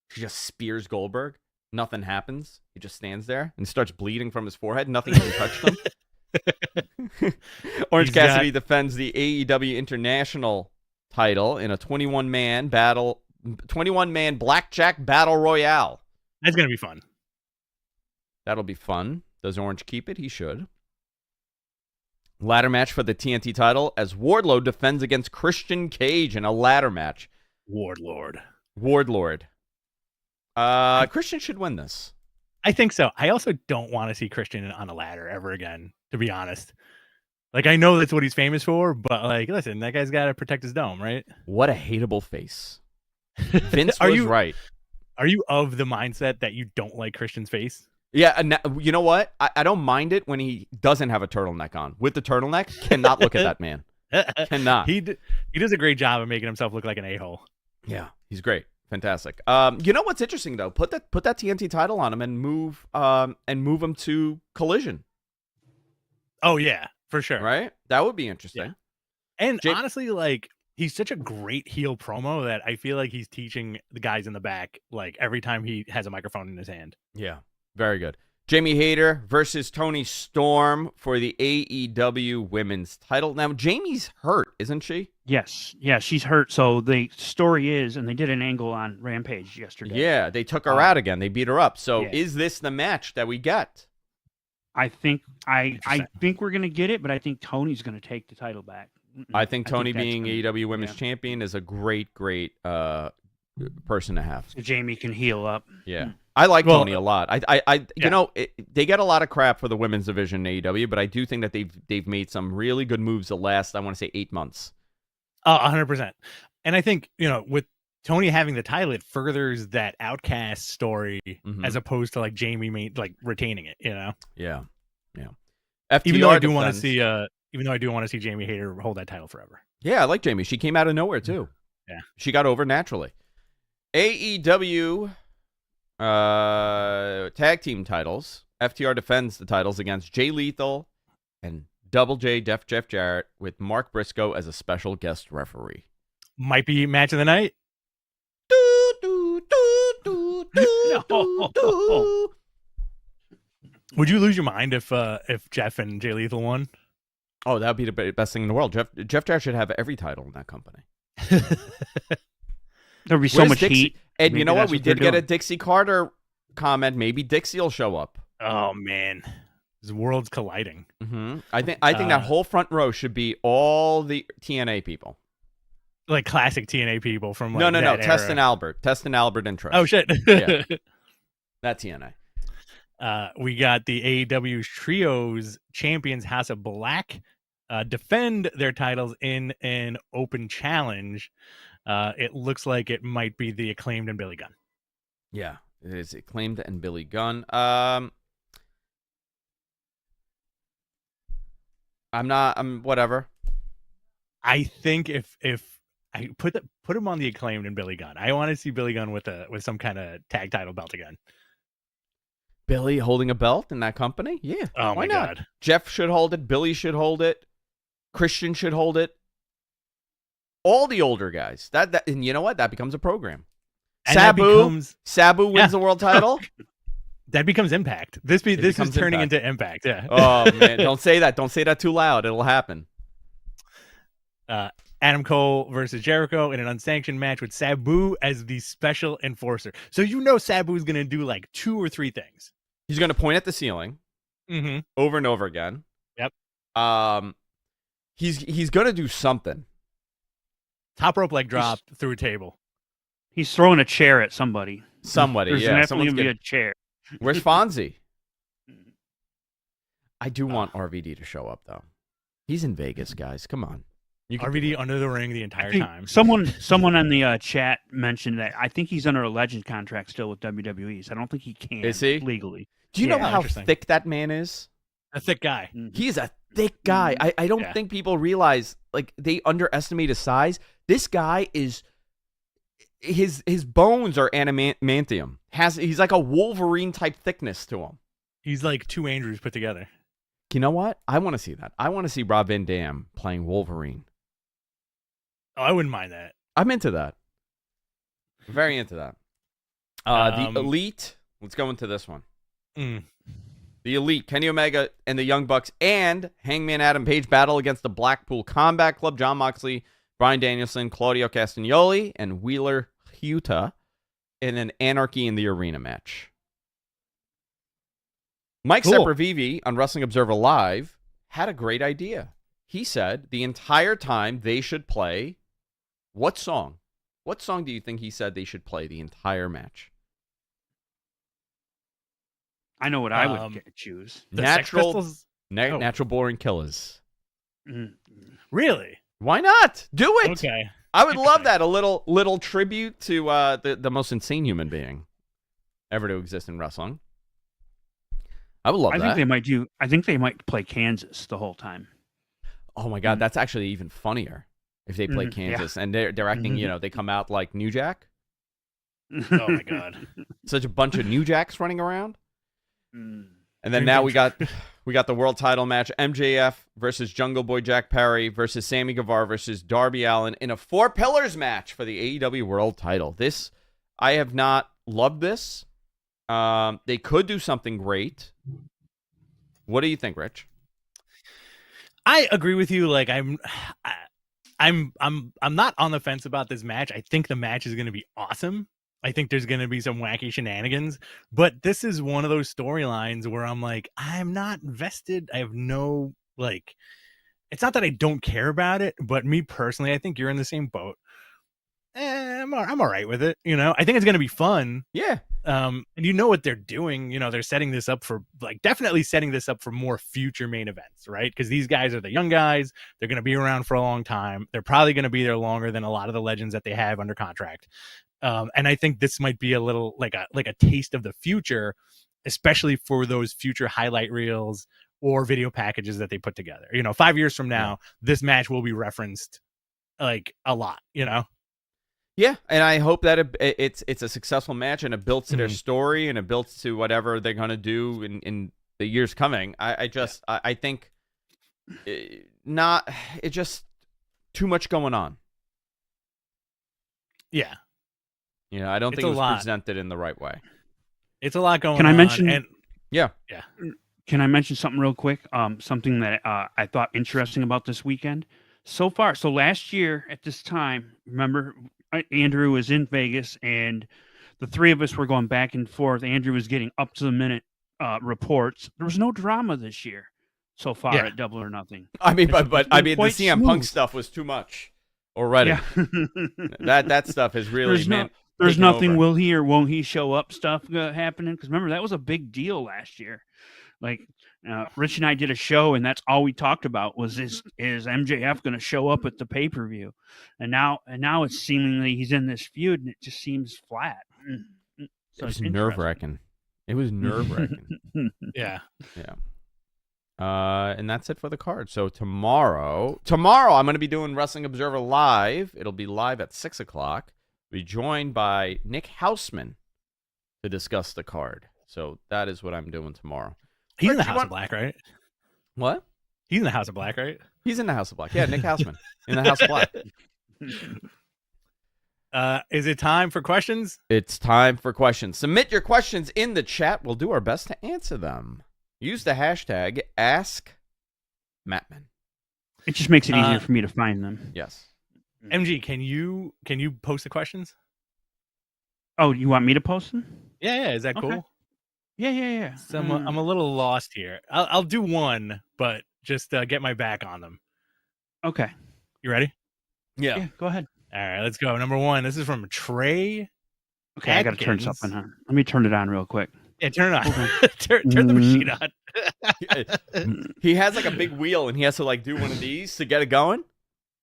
She just spears Goldberg. Nothing happens. He just stands there and starts bleeding from his forehead. Nothing even touched him. Orange Cassidy defends the AEW International title in a 21-man blackjack battle royale. That's going to be fun. That'll be fun. Does Orange keep it? He should. Ladder match for the TNT title as Wardlow defends against Christian Cage in a ladder match. Wardlord. Christian should win this. I think so. I also don't want to see Christian on a ladder ever again, to be honest. Like, I know that's what he's famous for, but, like, listen, that guy's got to protect his dome, right? What a hateable face. Vince was right. Are you of the mindset that you don't like Christian's face? Yeah, and you know what? I don't mind it when he doesn't have a turtleneck on. With the turtleneck, cannot look at that man. Cannot. He does a great job of making himself look like an a-hole. Yeah, he's great. Fantastic. You know what's interesting though? Put that TNT title on him and move him to Collision. Oh yeah, for sure. Right? That would be interesting. Yeah. And honestly, like, he's such a great heel promo that I feel like he's teaching the guys in the back, like, every time he has a microphone in his hand. Yeah. Very good. Jamie Hayter versus Toni Storm for the AEW Women's title. Now, Jamie's hurt, isn't she? Yes. Yeah, she's hurt. So the story is, and they did an angle on Rampage yesterday. Yeah, they took her out again. They beat her up. So is this the match that we get? I think I Interesting. think we're gonna get it, but I think Tony's gonna take the title back. I think Tony that's being gonna- AEW Women's yeah. Champion is a great person to have. So Jamie can heal up. Yeah. I like Well, Tony a lot. They get a lot of crap for the women's division in AEW, but I do think that they've made some really good moves the last, I want to say, 8 months. 100%. And I think, with Tony having the title, it furthers that Outcast story as opposed to like Jamie retaining it, Yeah. FTR Even though I do want to defends- see Jamie Hayter hold that title forever. Yeah, I like Jamie. She came out of nowhere too. Yeah. She got over naturally. AEW tag team titles. FTR defends the titles against Jay Lethal and Double J Jeff Jarrett with Mark Briscoe as a special guest referee. Might be match of the night. Would you lose your mind if Jeff and Jay Lethal won? Oh, that would be the best thing in the world. Jeff Jarrett should have every title in that company. There'll be so Where's much Dixie? heat. And Maybe you know what? that's We what they're did get a doing. Dixie Carter comment. Maybe Dixie will show up. Oh man, this world's colliding. I think that whole front row should be all the TNA people. Like classic TNA people from No. that Test era. and Albert and Trish. Oh shit. Yeah. That TNA. We got the AEW Trios champions House of Black defend their titles in an open challenge. It looks like it might be the Acclaimed and Billy Gunn. Yeah, it is Acclaimed and Billy Gunn. I'm whatever. I think if I put him on the Acclaimed and Billy Gunn, I want to see Billy Gunn with some kind of tag title belt again. Billy holding a belt in that company? Yeah. Oh why my not? god. Jeff should hold it. Billy should hold it. Christian should hold it. All the older guys. That and you know what? That becomes a program. And that Sabu wins Yeah. the world title. That becomes Impact. This is becomes turning Impact. into Impact. Yeah. Oh man, don't say that. Don't say that too loud. It'll happen. Adam Cole versus Jericho in an unsanctioned match with Sabu as the special enforcer. So Sabu's gonna do like 2 or 3 things. He's going to point at the ceiling over and over again. Yep. He's going to do something. Top rope leg drop through a table. He's throwing a chair at somebody. Somebody, There's yeah. definitely Someone's gonna be gonna... a chair. Where's Fonzie? I do want RVD to show up though. He's in Vegas, guys. Come on. You can RVD under the ring the entire time. Someone on the chat mentioned that I think he's under a legend contract still with WWE. So I don't think he can. Is he? Legally? Do you know Yeah. how Interesting. thick that man is? A thick guy. He is a thick guy. I don't Yeah. think people realize, like, they underestimate his size. This guy is his bones are adamantium. He's like a Wolverine type thickness to him. He's like 2 Andrews put together. You know what? I want to see that. I want to see Rob Van Dam playing Wolverine. Oh, I wouldn't mind that. I'm into that. Very into that. The Elite. Let's go into this one. Mm. The Elite, Kenny Omega and the Young Bucks and Hangman Adam Page battle against the Blackpool Combat Club, Jon Moxley, Bryan Danielson, Claudio Castagnoli, and Wheeler Yuta in an Anarchy in the Arena match. Mike Cool. Sempervive on Wrestling Observer Live had a great idea. He said the entire time they should play what song? What song do you think he said they should play the entire match? I know what I would choose. The Sex Pistols? Natural Born Killers. Really? Why not? Do it. Okay. I would love that. A little tribute to the most insane human being ever to exist in wrestling. I would love that. I think they might play Kansas the whole time. Oh my God, that's actually even funnier if they play Kansas and they're acting. They come out like New Jack. Oh my God. Such a bunch of New Jacks running around. And then now we got the world title match: MJF versus Jungle Boy Jack Perry versus Sammy Guevara versus Darby Allin in a 4 pillars match for the AEW world title. This, I have not loved this. They could do something great. What do you think, Rich? I agree with you. Like I'm not on the fence about this match. I think the match is going to be awesome. I think there's going to be some wacky shenanigans, but this is one of those storylines where I'm like, I'm not invested. I have no, like, it's not that I don't care about it, but me personally, I think you're in the same boat. I'm all right with it. I think it's going to be fun. Yeah. And you know what they're doing. They're setting this up for, like, definitely setting this up for more future main events, right? Because these guys are the young guys. They're going to be around for a long time. They're probably going to be there longer than a lot of the legends that they have under contract. And I think this might be a little like a taste of the future, especially for those future highlight reels or video packages that they put together. 5 years from now, this match will be referenced like a lot. Yeah, and I hope that it's a successful match and it builds to their story and it builds to whatever they're gonna do in the years coming. I think it's just too much going on. Yeah. I don't think it was presented in the right way. It's a lot going on. Can I mention? Yeah. Can I mention something real quick? Something that I thought interesting about this weekend. So last year at this time, remember, Andrew was in Vegas, and the three of us were going back and forth. Andrew was getting up to the minute reports. There was no drama this year so far at Double or Nothing. I mean, but the CM Punk stuff was too much already. Yeah. that stuff is really There's nothing over. Will he or won't he show up stuff happening, because remember that was a big deal last year. Like Rich and I did a show, and that's all we talked about was is MJF going to show up at the pay-per-view, and now it's seemingly he's in this feud, and it just seems flat. So it was nerve-wracking. It was nerve-wracking. Yeah. And that's it for the card. So tomorrow I'm going to be doing Wrestling Observer Live. It'll be live at 6:00. Be joined by Nick Hausman to discuss the card. So that is what I'm doing tomorrow. He's in the House of Black, right? What? He's in the House of Black, right? He's in the House of Black. Yeah, Nick Hausman in the House of Black. Is it time for questions? It's time for questions. Submit your questions in the chat. We'll do our best to answer them. Use the hashtag AskMattman. It just makes it easier for me to find them. Yes. MG, can you post the questions? Oh, you want me to post them? Yeah. Is that cool? Yeah. So I'm a little lost here. I'll do one, but just get my back on them. Okay. You ready? Yeah. Go ahead. All right, let's go. Number one. This is from Trey. Okay, Atkins. I got to turn something on. Let me turn it on real quick. Yeah, turn it on. turn the machine on. He has like a big wheel, and he has to like do one of these to get it going.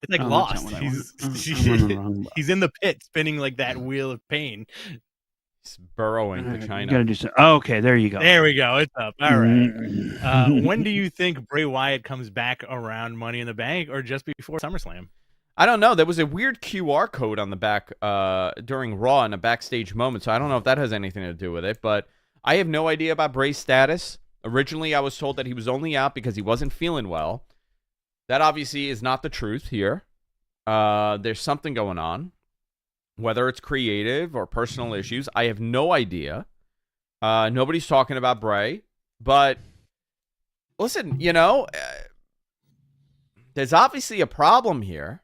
It's like Lost. He's in the pit spinning like that wheel of pain. He's burrowing to China. You gotta do some. Oh, okay, there you go. There we go. It's up. All right. When do you think Bray Wyatt comes back around Money in the Bank, or just before SummerSlam? I don't know. There was a weird QR code on the back during Raw in a backstage moment, so I don't know if that has anything to do with it. But I have no idea about Bray's status. Originally, I was told that he was only out because he wasn't feeling well. That obviously is not the truth here. There's something going on. Whether it's creative or personal issues, I have no idea. Nobody's talking about Bray. But listen, there's obviously a problem here.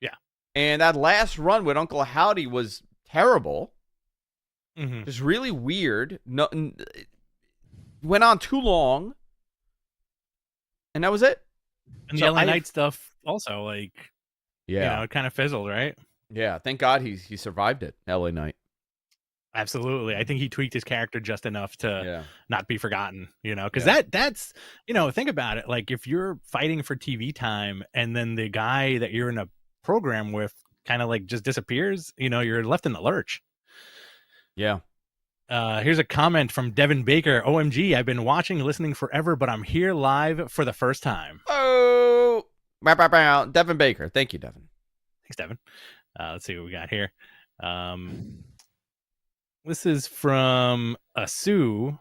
Yeah. And that last run with Uncle Howdy was terrible. Mm-hmm. Just really weird. Went on too long. And that was it. And the LA Knight stuff also, like, it kind of fizzled, right? Yeah, thank God he survived it, LA Knight. Absolutely. I think he tweaked his character just enough to not be forgotten, because that's, think about it. Like, if you're fighting for TV time and then the guy that you're in a program with kind of like just disappears, you're left in the lurch. Yeah. Here's a comment from Devin Baker. OMG, I've been watching, listening forever, but I'm here live for the first time. Oh, Devin Baker. Thank you, Devin. Thanks, Devin. Let's see what we got here. This is from Sue.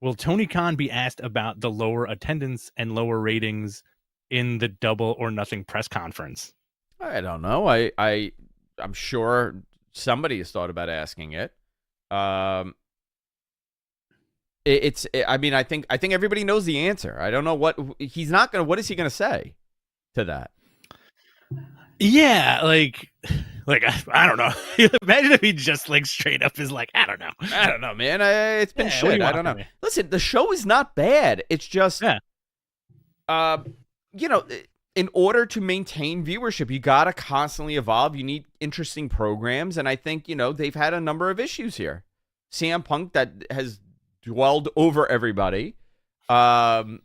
Will Tony Khan be asked about the lower attendance and lower ratings in the Double or Nothing press conference? I don't know. I'm sure somebody has thought about asking it. I think everybody knows the answer. I don't know what he's not gonna. What is he gonna say to that? Yeah, like Like, I don't know. Imagine if he just like straight up is like, I don't know, man. It's been shit. I don't know. Me? Listen, the show is not bad. It's just, in order to maintain viewership, you got to constantly evolve. You need interesting programs. And I think, they've had a number of issues here. CM Punk that has dwelled over everybody. I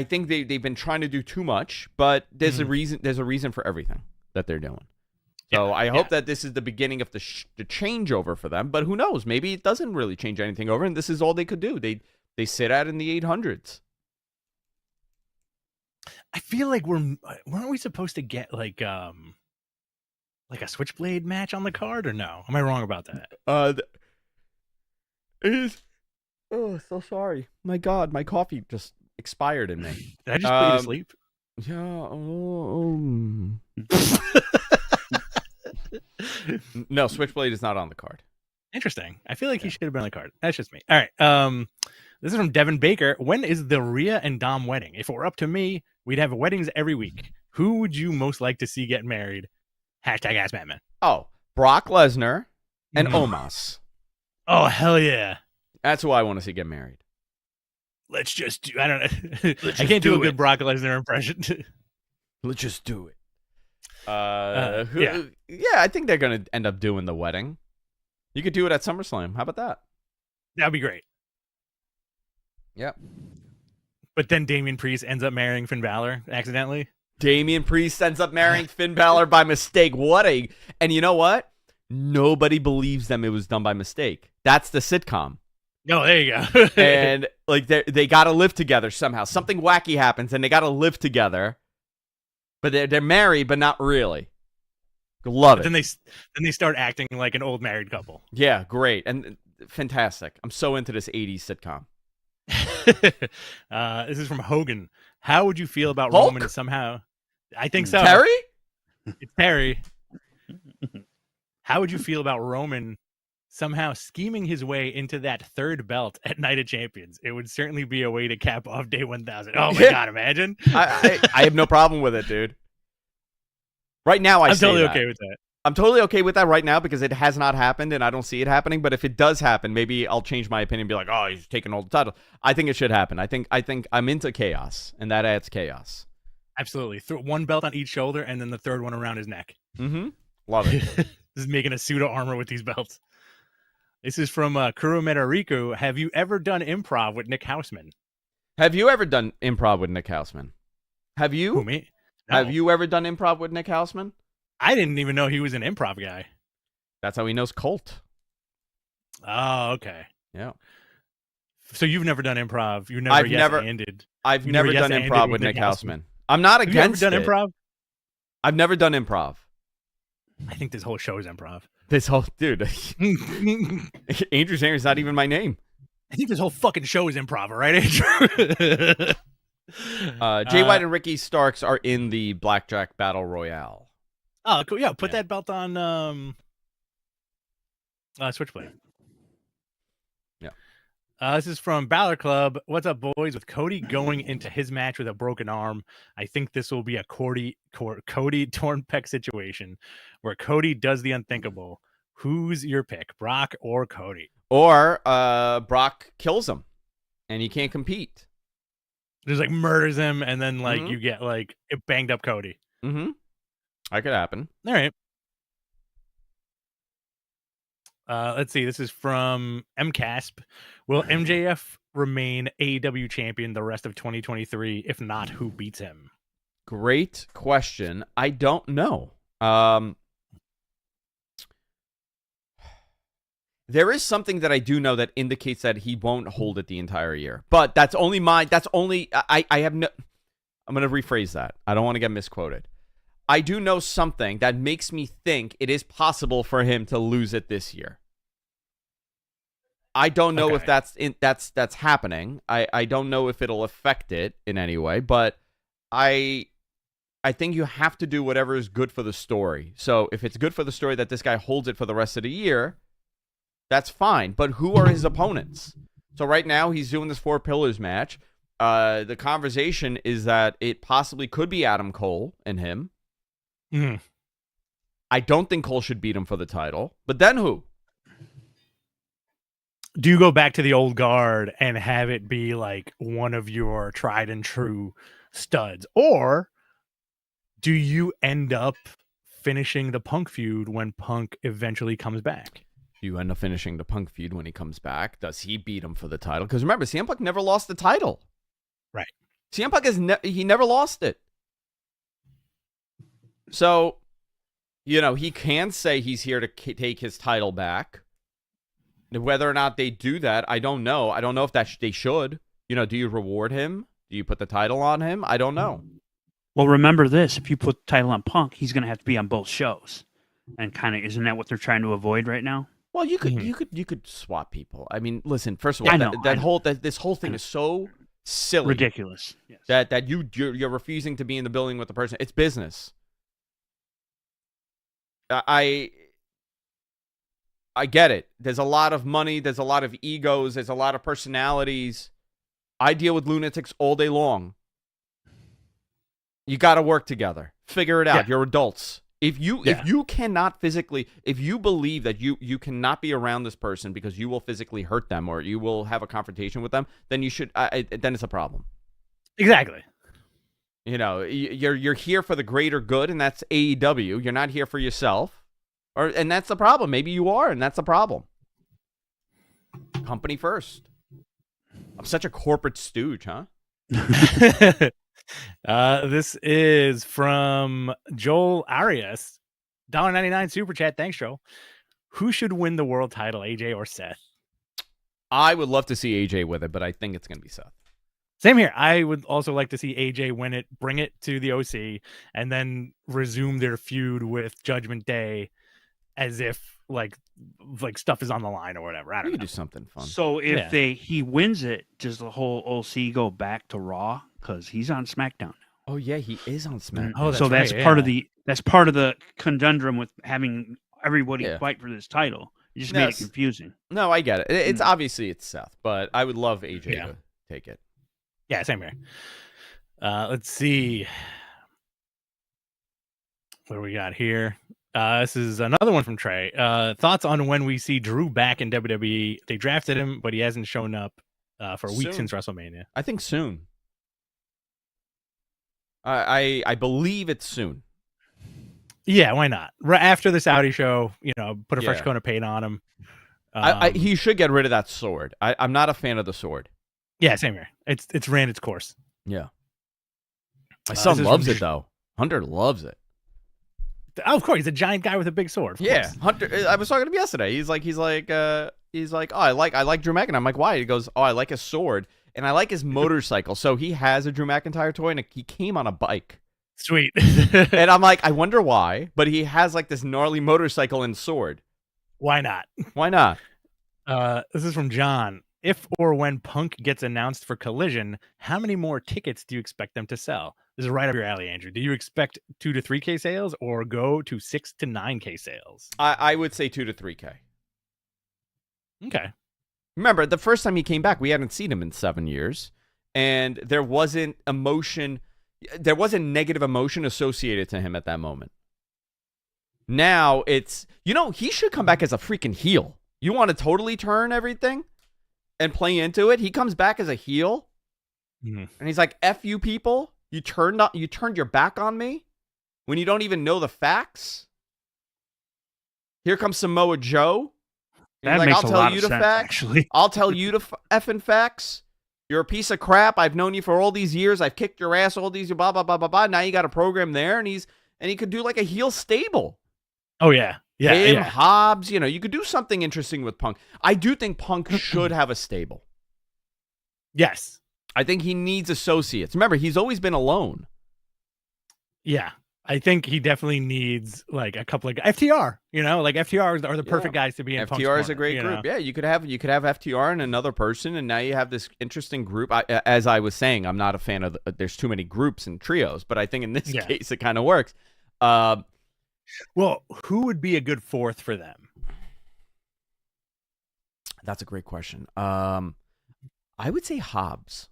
think they've been trying to do too much, but there's a reason. There's a reason for everything that they're doing. So I hope that this is the beginning of the changeover for them. But who knows? Maybe it doesn't really change anything over, and this is all they could do. They sit out in the 800s. I feel like weren't we supposed to get like a Switchblade match on the card, or no? Am I wrong about that? It is. Oh, so sorry. My God, my coffee just expired in me. Did I just put you to sleep? Yeah. No, Switchblade is not on the card. Interesting. I feel like he should have been on the card. That's just me. All right. This is from Devin Baker. When is the Rhea and Dom wedding? If it were up to me, we'd have weddings every week. Who would you most like to see get married? #AskMatman. Oh, Brock Lesnar and Omos. Oh, hell yeah. That's who I want to see get married. Let's just do. I don't know. I can't do a good Brock Lesnar impression. Let's just do it. Yeah, I think they're going to end up doing the wedding. You could do it at SummerSlam. How about that? That'd be great. Yep. But then Damian Priest ends up marrying Finn Balor accidentally. Damian Priest ends up marrying Finn Balor by mistake. And you know what? Nobody believes them it was done by mistake. That's the sitcom. Oh, there you go. And like they got to live together somehow. Something wacky happens and they got to live together. But they're married, but not really. Love it. Then they start acting like an old married couple. Yeah, great. And fantastic. I'm so into this 80s sitcom. This is from Hogan. How would you feel about Hulk? Roman somehow? I think so. Terry? It's Terry. How would you feel about Roman somehow scheming his way into that third belt at Night of Champions? It would certainly be a way to cap off day 1000. Oh my God, imagine. I have no problem with it, dude. Right now, I'm totally okay with that. I'm totally okay with that right now because it has not happened and I don't see it happening. But if it does happen, maybe I'll change my opinion and be like, oh, he's taking all the title. I think it should happen. I think I'm into chaos, and that adds chaos. Absolutely. Throw one belt on each shoulder and then the third one around his neck. Mm-hmm. Love it. This is making a pseudo armor with these belts. This is from Kuro Metariku. Have you ever done improv with Nick Houseman? Have you ever done improv with Nick Houseman? Have you? Who, me? No. Have you ever done improv with Nick Houseman? I didn't even know he was an improv guy. That's how he knows Colt. Oh, okay. Yeah. So you've never done improv? You've never ended? I've never done improv with Nick Houseman. I'm not against it. Have you ever done improv? I've never done improv. I think this whole show is improv. This whole dude. Andrew Zanger's not even my name. I think this whole fucking show is improv, right, Andrew? Jay White and Ricky Starks are in the Blackjack Battle Royale. Oh, cool. Yeah, put that belt on Switchblade. Yeah. This is from Balor Club. What's up, boys? With Cody going into his match with a broken arm, I think this will be a Cody torn pec situation where Cody does the unthinkable. Who's your pick, Brock or Cody? Or Brock kills him, and he can't compete. Just like murders him, and then like you get like a banged up Cody. Mm-hmm. That could happen. All right. Let's see. This is from MCASP. Will MJF remain AEW champion the rest of 2023? If not, who beats him? Great question. I don't know. There is something that I do know that indicates that he won't hold it the entire year. But that's only I have no. I'm going to rephrase that. I don't want to get misquoted. I do know something that makes me think it is possible for him to lose it this year. I don't know if that's happening. I don't know if it'll affect it in any way, but I think you have to do whatever is good for the story. So if it's good for the story that this guy holds it for the rest of the year, that's fine. But who are his opponents? So right now he's doing this 4 Pillars match. The conversation is that it possibly could be Adam Cole and him. Mm. I don't think Cole should beat him for the title. But then who? Do you go back to the old guard and have it be like one of your tried and true studs? Or do you end up finishing the Punk feud when Punk eventually comes back? You end up finishing the Punk feud when he comes back. Does he beat him for the title? Because remember, CM Punk never lost the title. Right. CM Punk he never lost it. So, he can say he's here to take his title back. Whether or not they do that, I don't know. I don't know if they should. Do you reward him? Do you put the title on him? I don't know. Well, remember this: if you put the title on Punk, he's going to have to be on both shows, and kind of isn't that what they're trying to avoid right now? Well, you could swap people. I mean, listen. First of all, this whole thing is so silly, ridiculous. Yes. That you're refusing to be in the building with the person. It's business. I get it. There's a lot of money. There's a lot of egos. There's a lot of personalities. I deal with lunatics all day long. You got to work together. Figure it out. Yeah. You're adults. If you cannot physically, if you believe that you cannot be around this person because you will physically hurt them or you will have a confrontation with them, then you should. Then it's a problem. Exactly. You're here for the greater good, and that's AEW. You're not here for yourself. And that's the problem. Maybe you are, and that's the problem. Company first. I'm such a corporate stooge, huh? This is from Joel Arias. $1.99 super chat. Thanks, Joel. Who should win the world title, AJ or Seth? I would love to see AJ with it, but I think it's going to be Seth. Same here. I would also like to see AJ win it, bring it to the OC, and then resume their feud with Judgment Day as if like stuff is on the line or whatever. I don't know. Do something fun. So if he wins it, does the whole OC go back to Raw? Because he's on SmackDown now. Oh yeah, he is on SmackDown. Oh, that's part of the conundrum with having everybody fight for this title. It just made it confusing. No, I get it. It's obviously it's Seth, but I would love AJ to take it. Yeah, same here. Let's see what do we got here. This is another one from Trey. Thoughts on when we see Drew back in WWE? They drafted him, but he hasn't shown up for a week since WrestleMania. I think soon. I believe it's soon. Yeah, why not? Right after the Saudi show, put a fresh coat of paint on him. He should get rid of that sword. I'm not a fan of the sword. Yeah, same here. It's ran its course. Yeah. My son loves it though. Hunter loves it. Oh, of course, he's a giant guy with a big sword. Yeah, Hunter. I was talking to him yesterday. He's like, oh, I like Drew McIntyre. I'm like, why? He goes, oh, I like his sword and I like his motorcycle. So he has a Drew McIntyre toy and he came on a bike. Sweet. And I'm like, I wonder why, but he has like this gnarly motorcycle and sword. Why not? Why not? This is from John. If or when Punk gets announced for Collision, how many more tickets do you expect them to sell? This is right up your alley, Andrew. Do you expect 2 to 3K sales or go to 6 to 9K sales? I would say 2 to 3K. Okay. Remember, the first time he came back, we hadn't seen him in 7 years, and there wasn't emotion. There wasn't negative emotion associated to him at that moment. Now it's, he should come back as a freaking heel. You want to totally turn everything and play into it? He comes back as a heel, and he's like, "F you people. You turned your back on me when you don't even know the facts." Here comes Samoa Joe. That like, makes I'll a tell lot you of the sense, facts. actually. I'll tell you the effing facts. You're a piece of crap. I've known you for all these years. I've kicked your ass all these blah blah blah blah blah. Now you got a program there, and he could do like a heel stable. Oh yeah, yeah. Hobbs. You could do something interesting with Punk. I do think Punk should have a stable. Yes. I think he needs associates. Remember, he's always been alone. Yeah. I think he definitely needs like a couple of FTR, like FTR are the perfect guys to be in. FTR is a great group. Yeah, you could have FTR and another person, and now you have this interesting group. As I was saying, I'm not a fan of there's too many groups and trios, but I think in this case it kind of works. Well, who would be a good fourth for them? That's a great question. I would say Hobbs.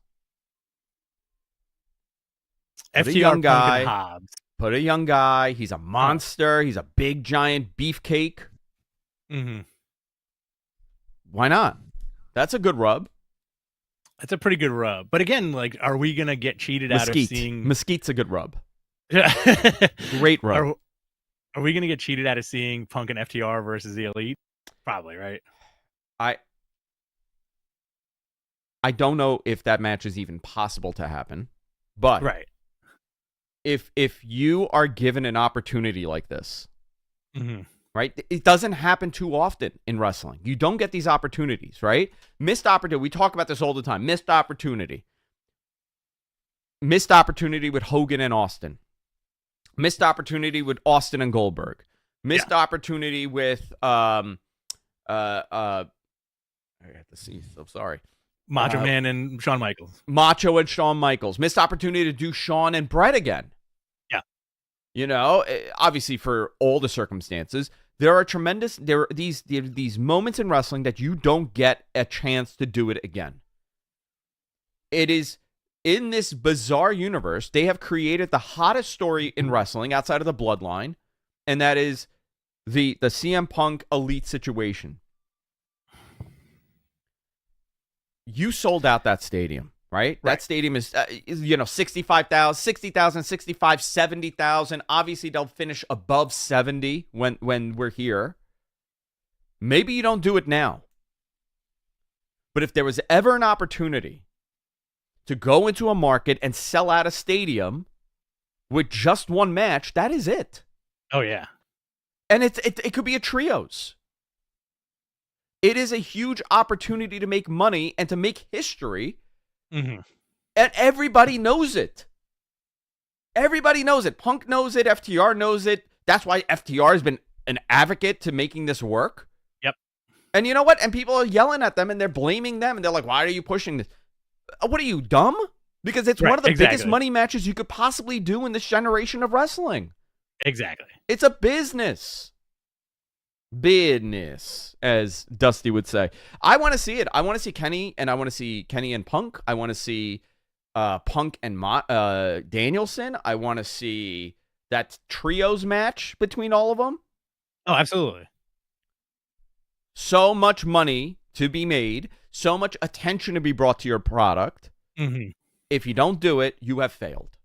FTR, young guy, Hobbs. Put a young guy. He's a monster. He's a big, giant beefcake. Mm-hmm. Why not? That's a good rub. That's a pretty good rub. But again, like, are we going to get cheated out of seeing... Mesquite's a good rub. Yeah. Great rub. Are we going to get cheated out of seeing Punk and FTR versus the Elite? Probably, right? I don't know if that match is even possible to happen, but right. If you are given an opportunity like this, mm-hmm. right? It doesn't happen too often in wrestling. You don't get these opportunities, right? Missed opportunity. We talk about this all the time. Missed opportunity. Missed opportunity with Hogan and Austin. Missed opportunity with Austin and Goldberg. Missed opportunity with I have to see. So sorry. Macho Man and Shawn Michaels. Macho and Shawn Michaels. Missed opportunity to do Shawn and Brett again. Yeah. You know, obviously for all the circumstances, there are these moments in wrestling that you don't get a chance to do it again. It is in this bizarre universe, they have created the hottest story in wrestling outside of the Bloodline, and that is the CM Punk Elite situation. You sold out that stadium, right? That stadium is 65,000, 60,000, 65, 70,000. Obviously, they'll finish above 70 when we're here. Maybe you don't do it now. But if there was ever an opportunity to go into a market and sell out a stadium with just one match, that is it. Oh, yeah. And it could be a trios. It is a huge opportunity to make money and to make history. Mm-hmm. And everybody knows it. Everybody knows it. Punk knows it. FTR knows it. That's why FTR has been an advocate to making this work. Yep. And you know what? And people are yelling at them and they're blaming them. And they're like, why are you pushing this? What are you, dumb? Because it's one of the biggest money matches you could possibly do in this generation of wrestling. Exactly. It's a business. Business, as Dusty would say. I want to see it. I want to see Kenny, and I want to see Kenny and Punk. I want to see Punk and Danielson. I want to see that trios match between all of them. Oh, absolutely. So much money to be made, so much attention to be brought to your product. Mm-hmm. If you don't do it, you have failed.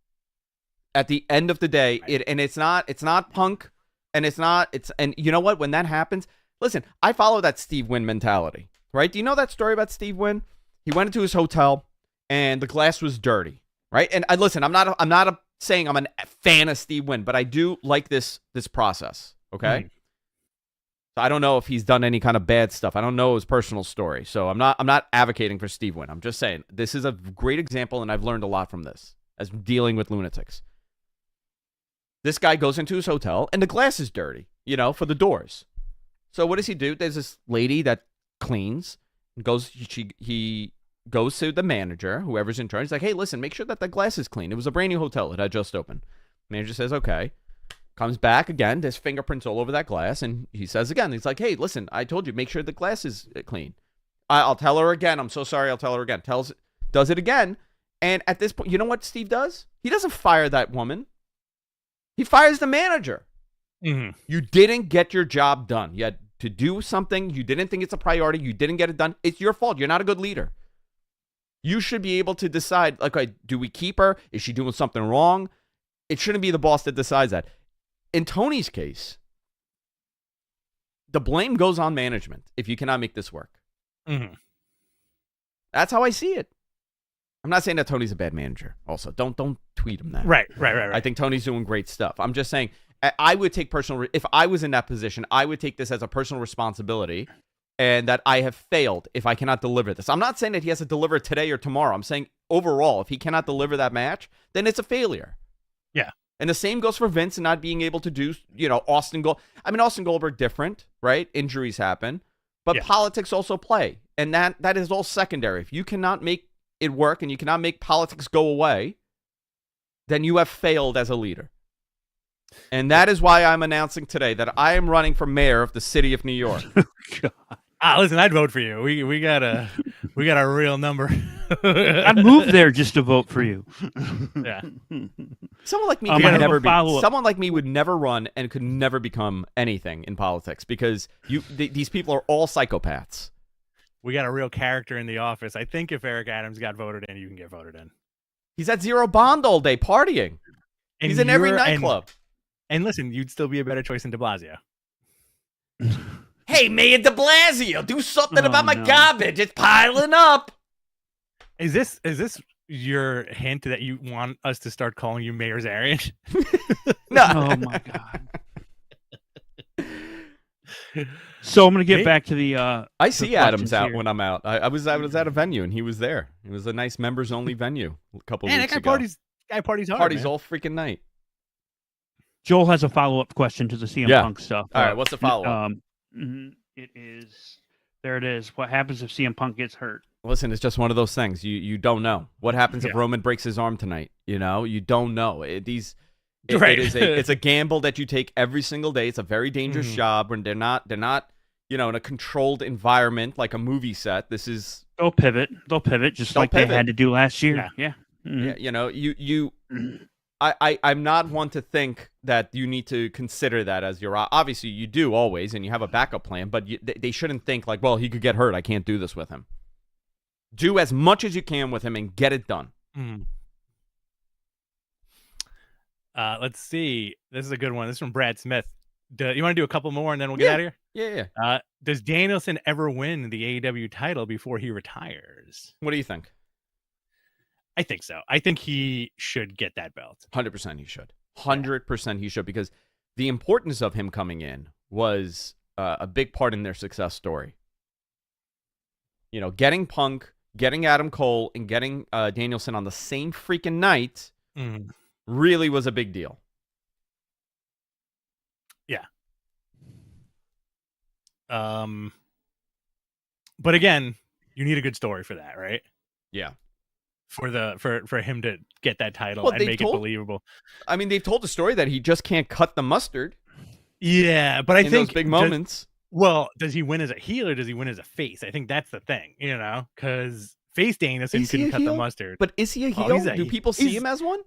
At the end of the day, it's not Punk. And and you know what? When that happens, listen, I follow that Steve Wynn mentality, right? Do you know that story about Steve Wynn? He went into his hotel and the glass was dirty, right? And listen, I'm not saying I'm a fan of Steve Wynn, but I do like this process, okay? Mm-hmm. So I don't know if he's done any kind of bad stuff. I don't know his personal story. So I'm not advocating for Steve Wynn. I'm just saying this is a great example, and I've learned a lot from this as dealing with lunatics. This guy goes into his hotel, and the glass is dirty, for the doors. So what does he do? There's this lady that cleans. He goes to the manager, whoever's in charge. He's like, hey, listen, make sure that the glass is clean. It was a brand new hotel. It had just opened. Manager says, okay. Comes back again. There's fingerprints all over that glass. And he says again, he's like, hey, listen, I told you, make sure the glass is clean. I'll tell her again. I'm so sorry. I'll tell her again. Does it again. And at this point, you know what Steve does? He doesn't fire that woman. He fires the manager. Mm-hmm. You didn't get your job done. You had to do something. You didn't think it's a priority. You didn't get it done. It's your fault. You're not a good leader. You should be able to decide, okay, do we keep her? Is she doing something wrong? It shouldn't be the boss that decides that. In Tony's case, the blame goes on management if you cannot make this work. Mm-hmm. That's how I see it. I'm not saying that Tony's a bad manager. Also, don't tweet him that. Right. I think Tony's doing great stuff. I'm just saying I would take if I was in that position, I would take this as a personal responsibility and that I have failed if I cannot deliver this. I'm not saying that he has to deliver today or tomorrow. I'm saying overall, if he cannot deliver that match, then it's a failure. Yeah. And the same goes for Vince and not being able to do, Austin Goldberg different, right? Injuries happen, but politics also play. And that is all secondary. If you cannot make it work and you cannot make politics go away, then you have failed as a leader. And that is why I'm announcing today that I am running for mayor of the city of New York. God. Listen, I'd vote for you. We got a real number. I'd move there just to vote for you. Yeah. Someone like me I could have never a be. follow-up. Someone like me would never run and could never become anything in politics because these people are all psychopaths. We got a real character in the office. I think if Eric Adams got voted in, you can get voted in. He's at Zero Bond all day partying. And He's in every nightclub. And listen, you'd still be a better choice than De Blasio. Hey, Mayor de Blasio, do something about my no. garbage. It's piling up. Is this your hint that you want us to start calling you Mayor Zarian? No. Oh my god. So I'm gonna get back to the. I see the Adams questions out here. when I'm out. I was at a venue and he was there. It was a nice members only venue a couple Man, weeks that ago. guy parties hard. Parties man. all freaking night. Joel has a follow-up question to the CM Yeah. Punk stuff. All right, what's the follow-up? It is. There it is. What happens if CM Punk gets hurt? Listen, it's just one of those things. You don't know what happens if Yeah. Roman breaks his arm tonight. You know, you don't know. It's a gamble that you take every single day. It's a very dangerous Mhm. job when they're not in a controlled environment like a movie set. This is They'll pivot. They'll pivot just They'll like pivot. they had to do last year. Yeah. Yeah. Mhm. yeah, you know I'm not one to think that you need to consider that as your obviously you do always and you have a backup plan, but they shouldn't think like, well, he could get hurt. I can't do this with him. Do as much as you can with him and get it done. Mm. Let's see. This is a good one. This is from Brad Smith. You want to do a couple more and then we'll get out of here? Yeah. Does Danielson ever win the AEW title before he retires? What do you think? I think so. I think he should get that belt. 100% he should. 100% he should, because the importance of him coming in was a big part in their success story. You know, getting Punk, getting Adam Cole, and getting Danielson on the same freaking night really was a big deal. Yeah. But again, you need a good story for that, right? Yeah. For him to get that title Well, and make it believable. I mean, they've told the story that he just can't cut the mustard. Yeah, but I in think those big moments. Does he win as a heel or does he win as a face? I think that's the thing, you know, because face Danielson Is he couldn't a cut the heel? mustard. But is he a Oh, heel? Do people see he's- him as one?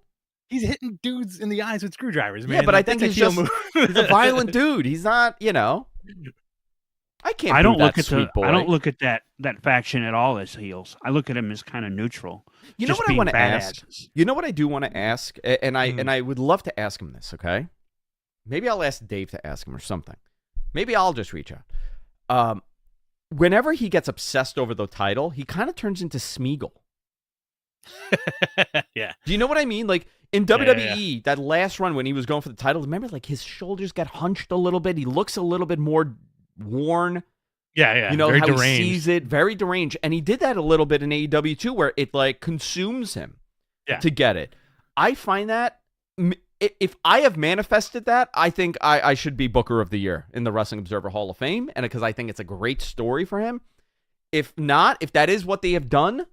He's hitting dudes in the eyes with screwdrivers, man. Yeah, but Like, I think that's he's a heel just move. he's a violent dude. He's not, you know. I can't. I don't do that, look at sweet boy. I don't look at that faction at all as heels. I look at them as kind of neutral. You know just what I being want to ask? badasses. You know what I do want to ask, and I would love to ask him this. Okay, maybe I'll ask Dave to ask him or something. Maybe I'll just reach out. Whenever he gets obsessed over the title, he kind of turns into Smeagol. Yeah. Do you know what I mean? Like in WWE, that last run when he was going for the title, remember, like his shoulders got hunched a little bit. He looks a little bit more worn. Yeah. You know Very how deranged. he sees it, very deranged, and he did that a little bit in AEW too, where it like consumes him to get it. I find that if I have manifested that, I think I should be Booker of the Year in the Wrestling Observer Hall of Fame, and because I think it's a great story for him. If not, if that is what they have done,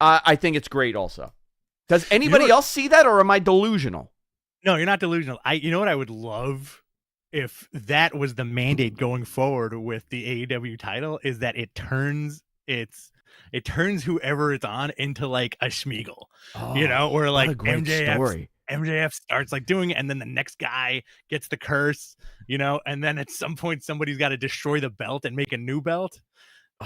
I think it's great also. Does anybody else see that, or am I delusional? No, you're not delusional. You know what I would love if that was the mandate going forward with the AEW title, is that it turns whoever it's on into like a Schmeagle, you know, or like MJF starts like doing it, and then the next guy gets the curse, you know, and then at some point somebody's got to destroy the belt and make a new belt.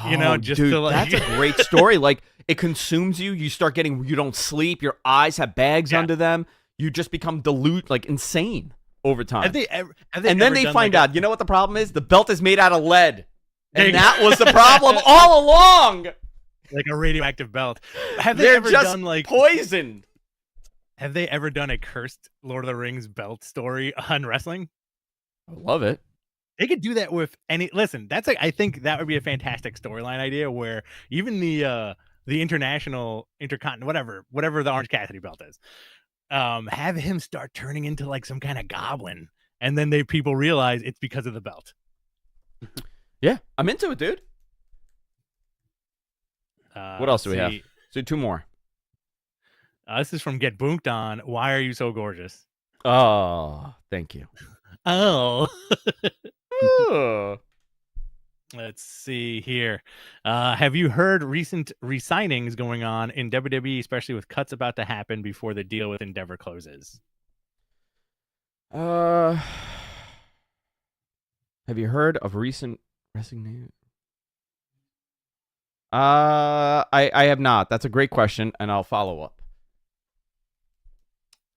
You know, just dude, to like... that's a great story. Like it consumes you. You start getting, you don't sleep. Your eyes have bags under them. You just become like insane over time. And then they find out, you know what the problem is? The belt is made out of lead. And that was the problem all along. Like a radioactive belt. Have they They're ever just done like poisoned? Have they ever done a cursed Lord of the Rings belt story on wrestling? I love it. They could do that with any. Listen, I think that would be a fantastic storyline idea where even the intercontinental, whatever the Orange Cassidy belt is, have him start turning into like some kind of goblin, and then people realize it's because of the belt. Yeah, I'm into it, dude. What else do we have? Let's do two more. This is from Get Bonked On. Why are you so gorgeous? Oh, thank you. Oh. Let's see here. Have you heard recent re-signings going on in WWE, especially with cuts about to happen before the deal with Endeavor closes? Have you heard of recent resignation? I have not. That's a great question, and I'll follow up.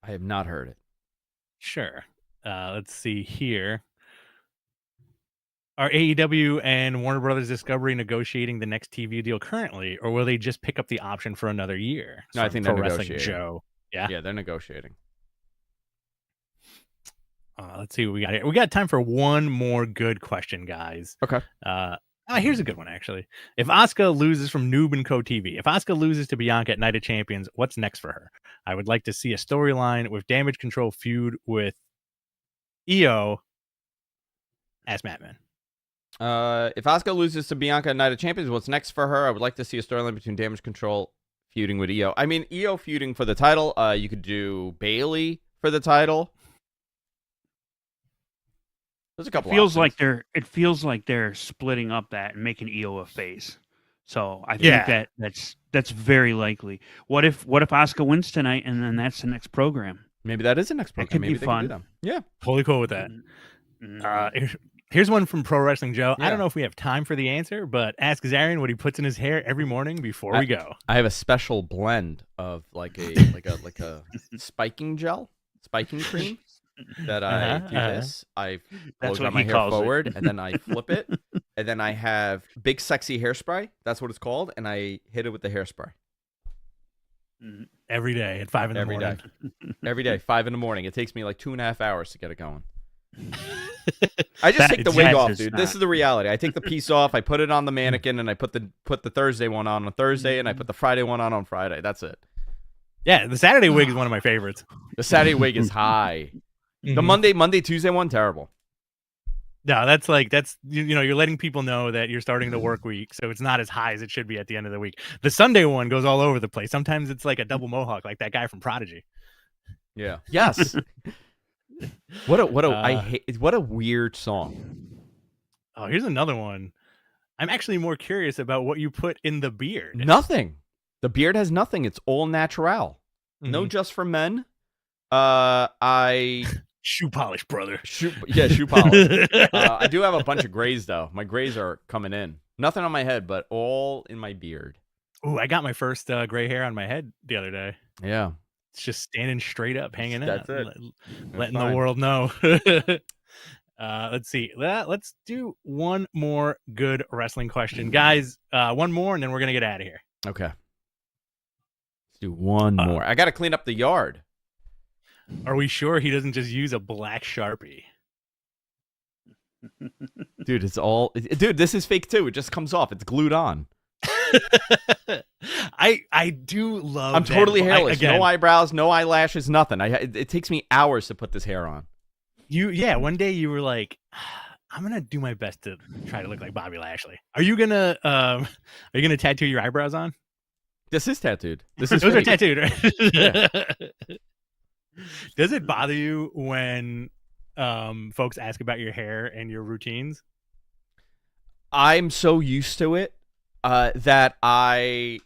I have not heard it. Sure. Let's see here. Are AEW and Warner Brothers Discovery negotiating the next TV deal currently, or will they just pick up the option for another year? No, I think they're Pro Wrestling negotiating. Joe. Yeah. Yeah, they're negotiating. Let's see what we got here. We got time for one more good question, guys. Okay. Here's a good one, actually. If Asuka loses from Noob and Co TV, if Asuka loses to Bianca at Night of Champions, what's next for her? I would like to see a storyline with Damage Control feud with EO. Ask Mattman. If Asuka loses to Bianca at Night of Champions, what's next for her? I would like to see a storyline between Damage Control feuding with EO. I mean, EO feuding for the title. You could do Bayley for the title. There's a couple. It feels like they're splitting up that and making EO a face. So I think that's very likely. What if Asuka wins tonight and then that's the next program? Maybe that is the next program. It could Maybe be they fun. can do them. Yeah, totally cool with that. Here's one from Pro Wrestling Joe. Yeah. I don't know if we have time for the answer, but ask Zarian what he puts in his hair every morning before we go. I have a special blend of like a spiking cream that I do this. I blow dry my hair forward and then I flip it, and then I have big sexy hairspray. That's what it's called, and I hit it with the hairspray. Every day at 5 in the morning. Every day, 5 in the morning. It takes me like 2.5 hours to get it going. I just take the wig off, dude. This is the reality. I take the piece off, I put it on the mannequin, and I put the Thursday one on Thursday, and I put the Friday one on Friday. That's it. Yeah, the Saturday wig is one of my favorites. The Saturday wig is high. The Monday, Tuesday one, terrible. No, that's you're letting people know that you're starting the work week, so it's not as high as it should be at the end of the week. The Sunday one goes all over the place. Sometimes it's like a double mohawk, like that guy from Prodigy. Yeah. Yes. What a weird song. Oh, here's another one. I'm actually more curious about what you put in the beard. Nothing. The beard has nothing. It's all natural. No Just for Men. Shoe polish, brother. Shoe polish. I do have a bunch of grays though. My grays are coming in. Nothing on my head, but all in my beard. Oh, I got my first gray hair on my head the other day. Yeah. It's just standing straight up, hanging out. That's it. Letting the world know. Let's see. Let's do one more good wrestling question. Guys, one more, and then we're going to get out of here. Okay. Let's do one more. I got to clean up the yard. Are we sure he doesn't just use a black Sharpie? Dude, this is fake too. It just comes off. It's glued on. I do love. I'm totally hairless. No eyebrows, no eyelashes, nothing. It takes me hours to put this hair on. One day you were like, I'm gonna do my best to try to look like Bobby Lashley. Are you gonna tattoo your eyebrows on? This is tattooed. Those are tattooed, right? Yeah. Does it bother you when folks ask about your hair and your routines? I'm so used to it that I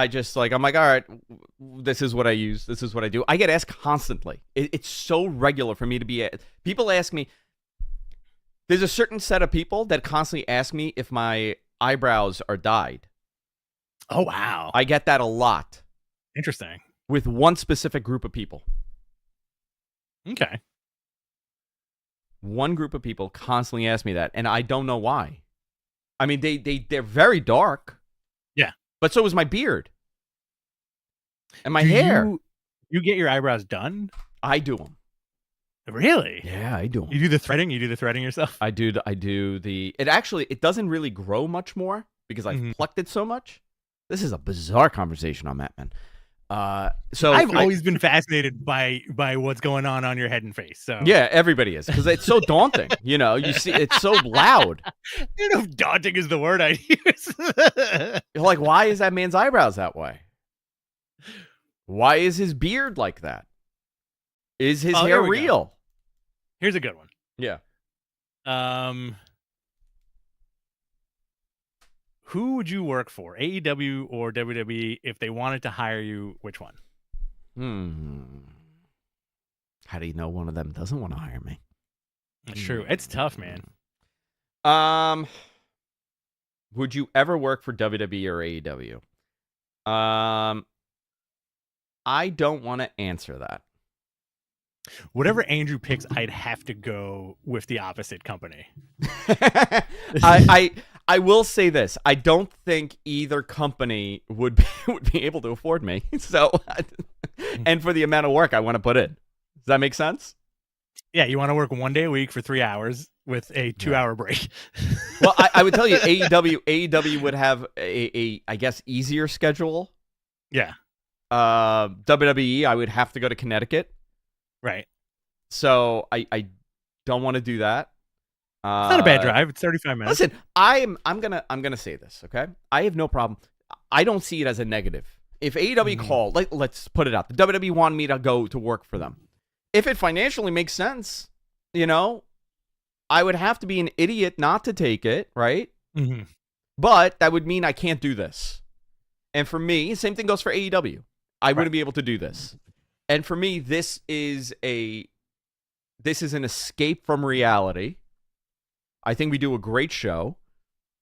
just I'm like, all right, this is what I use. This is what I do. I get asked constantly. It's so regular for me to be. People ask me. There's a certain set of people that constantly ask me if my eyebrows are dyed. Oh, wow. I get that a lot. Interesting. With one specific group of people. Okay. One group of people constantly ask me that, and I don't know why. I mean, they're very dark. Yeah. But so is my beard. And my hair. You get your eyebrows done? I do them. Really? Yeah, I do them. You do the threading? You do the threading yourself? I do the... It doesn't really grow much more because I've plucked it so much. This is a bizarre conversation on that, man. So I've always been fascinated by what's going on your head and face. So yeah, everybody is, because it's so daunting. You see, it's so loud. I don't know if daunting is the word I use. You're like, why is that man's eyebrows that way? Why is his beard like that? Is his hair real? Here's a good one. Yeah. Who would you work for, AEW or WWE? If they wanted to hire you, which one? How do you know one of them doesn't want to hire me? That's true. It's tough, man. Would you ever work for WWE or AEW? I don't want to answer that. Whatever Andrew picks, I'd have to go with the opposite company. I will say this: I don't think either company would be able to afford me. So, and for the amount of work I want to put in, does that make sense? Yeah, you want to work 1 day a week for 3 hours with a 2-hour break. Well, I would tell you, AEW would have a I guess easier schedule. Yeah. WWE, I would have to go to Connecticut. Right. So I don't want to do that. It's not a bad drive. It's 35 minutes. Listen, I'm gonna say this, okay? I have no problem. I don't see it as a negative. If AEW called, like, let's put it out, the WWE wanted me to go to work for them. If it financially makes sense, I would have to be an idiot not to take it, right? Mm-hmm. But that would mean I can't do this. And for me, same thing goes for AEW. I wouldn't be able to do this. And for me, this is an escape from reality. I think we do a great show.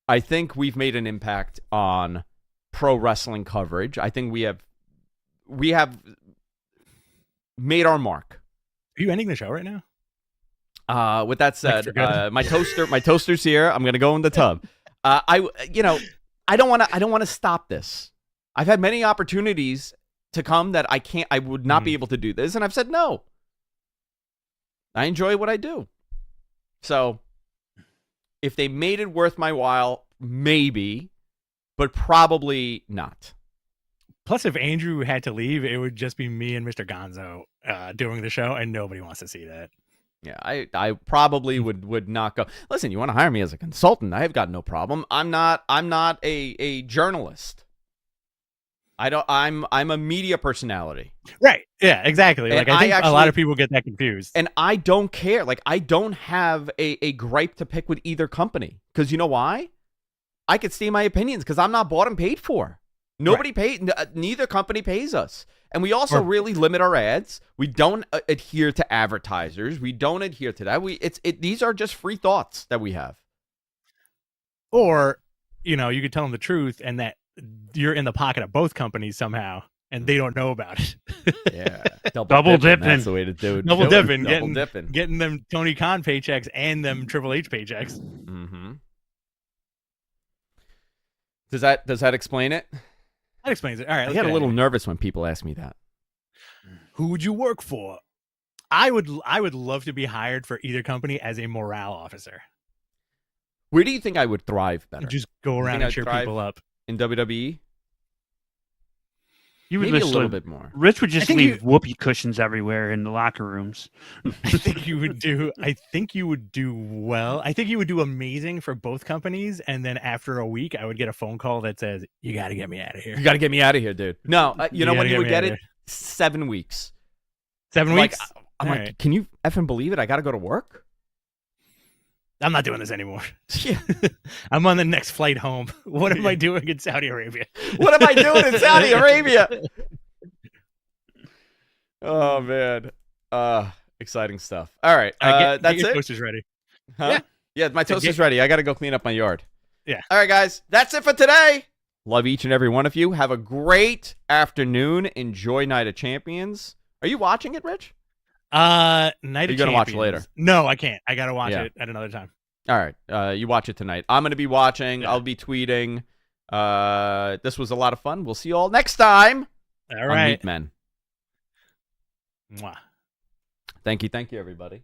I think we've made an impact on pro wrestling coverage. I think we have made our mark. Are you ending the show right now? With that said, my toaster's here. I'm gonna go in the tub. I don't want to stop this. I've had many opportunities to come that I would not be able to do this, and I've said no. I enjoy what I do. So if they made it worth my while, maybe, but probably not. Plus, if Andrew had to leave, it would just be me and Mr. Gonzo doing the show, and nobody wants to see that. Yeah, I probably would not go. Listen, you want to hire me as a consultant? I have got no problem. I'm not a journalist. I'm a media personality. Right. Yeah, exactly. And like I think a lot of people get that confused. And I don't care. Like, I don't have a gripe to pick with either company. Because you know why? I could state my opinions because I'm not bought and paid for. Nobody paid. Neither company pays us. And we also really limit our ads. We don't adhere to advertisers. We don't adhere to that. These are just free thoughts that we have. Or, you could tell them the truth and that you're in the pocket of both companies somehow, and they don't know about it. Yeah, double dipping. That's the way to do it. Double dipping, getting them Tony Khan paychecks and them Triple H paychecks. Mm-hmm. Does that explain it? That explains it. All right. I get a little nervous when people ask me that. Who would you work for? I would love to be hired for either company as a morale officer. Where do you think I would thrive better? Just go around and cheer people up. In WWE? You would maybe a little bit more. Rich would just leave whoopee cushions everywhere in the locker rooms. I think you would do well. I think you would do amazing for both companies. And then after a week, I would get a phone call that says, "You got to get me out of here. You got to get me out of here, dude." No, you know when you would get it? 7 weeks. 7 weeks? I'm like, can you effing believe it? I got to go to work? I'm not doing this anymore. Yeah. I'm on the next flight home. What am I doing in Saudi Arabia? What am I doing in Saudi Arabia? Oh, man. Exciting stuff. All right. That's your it. toaster's ready. Huh? Yeah, my toaster's ready. I got to go clean up my yard. Yeah. All right, guys. That's it for today. Love each and every one of you. Have a great afternoon. Enjoy Night of Champions. Are you watching it, Rich? Night of Champions. You're going to watch it later? No, I can't. I got to watch it at another time. All right. You watch it tonight. I'm going to be watching. Yeah. I'll be tweeting. This was a lot of fun. We'll see you all next time. All right. On Meat Men. Mwah. Thank you, everybody.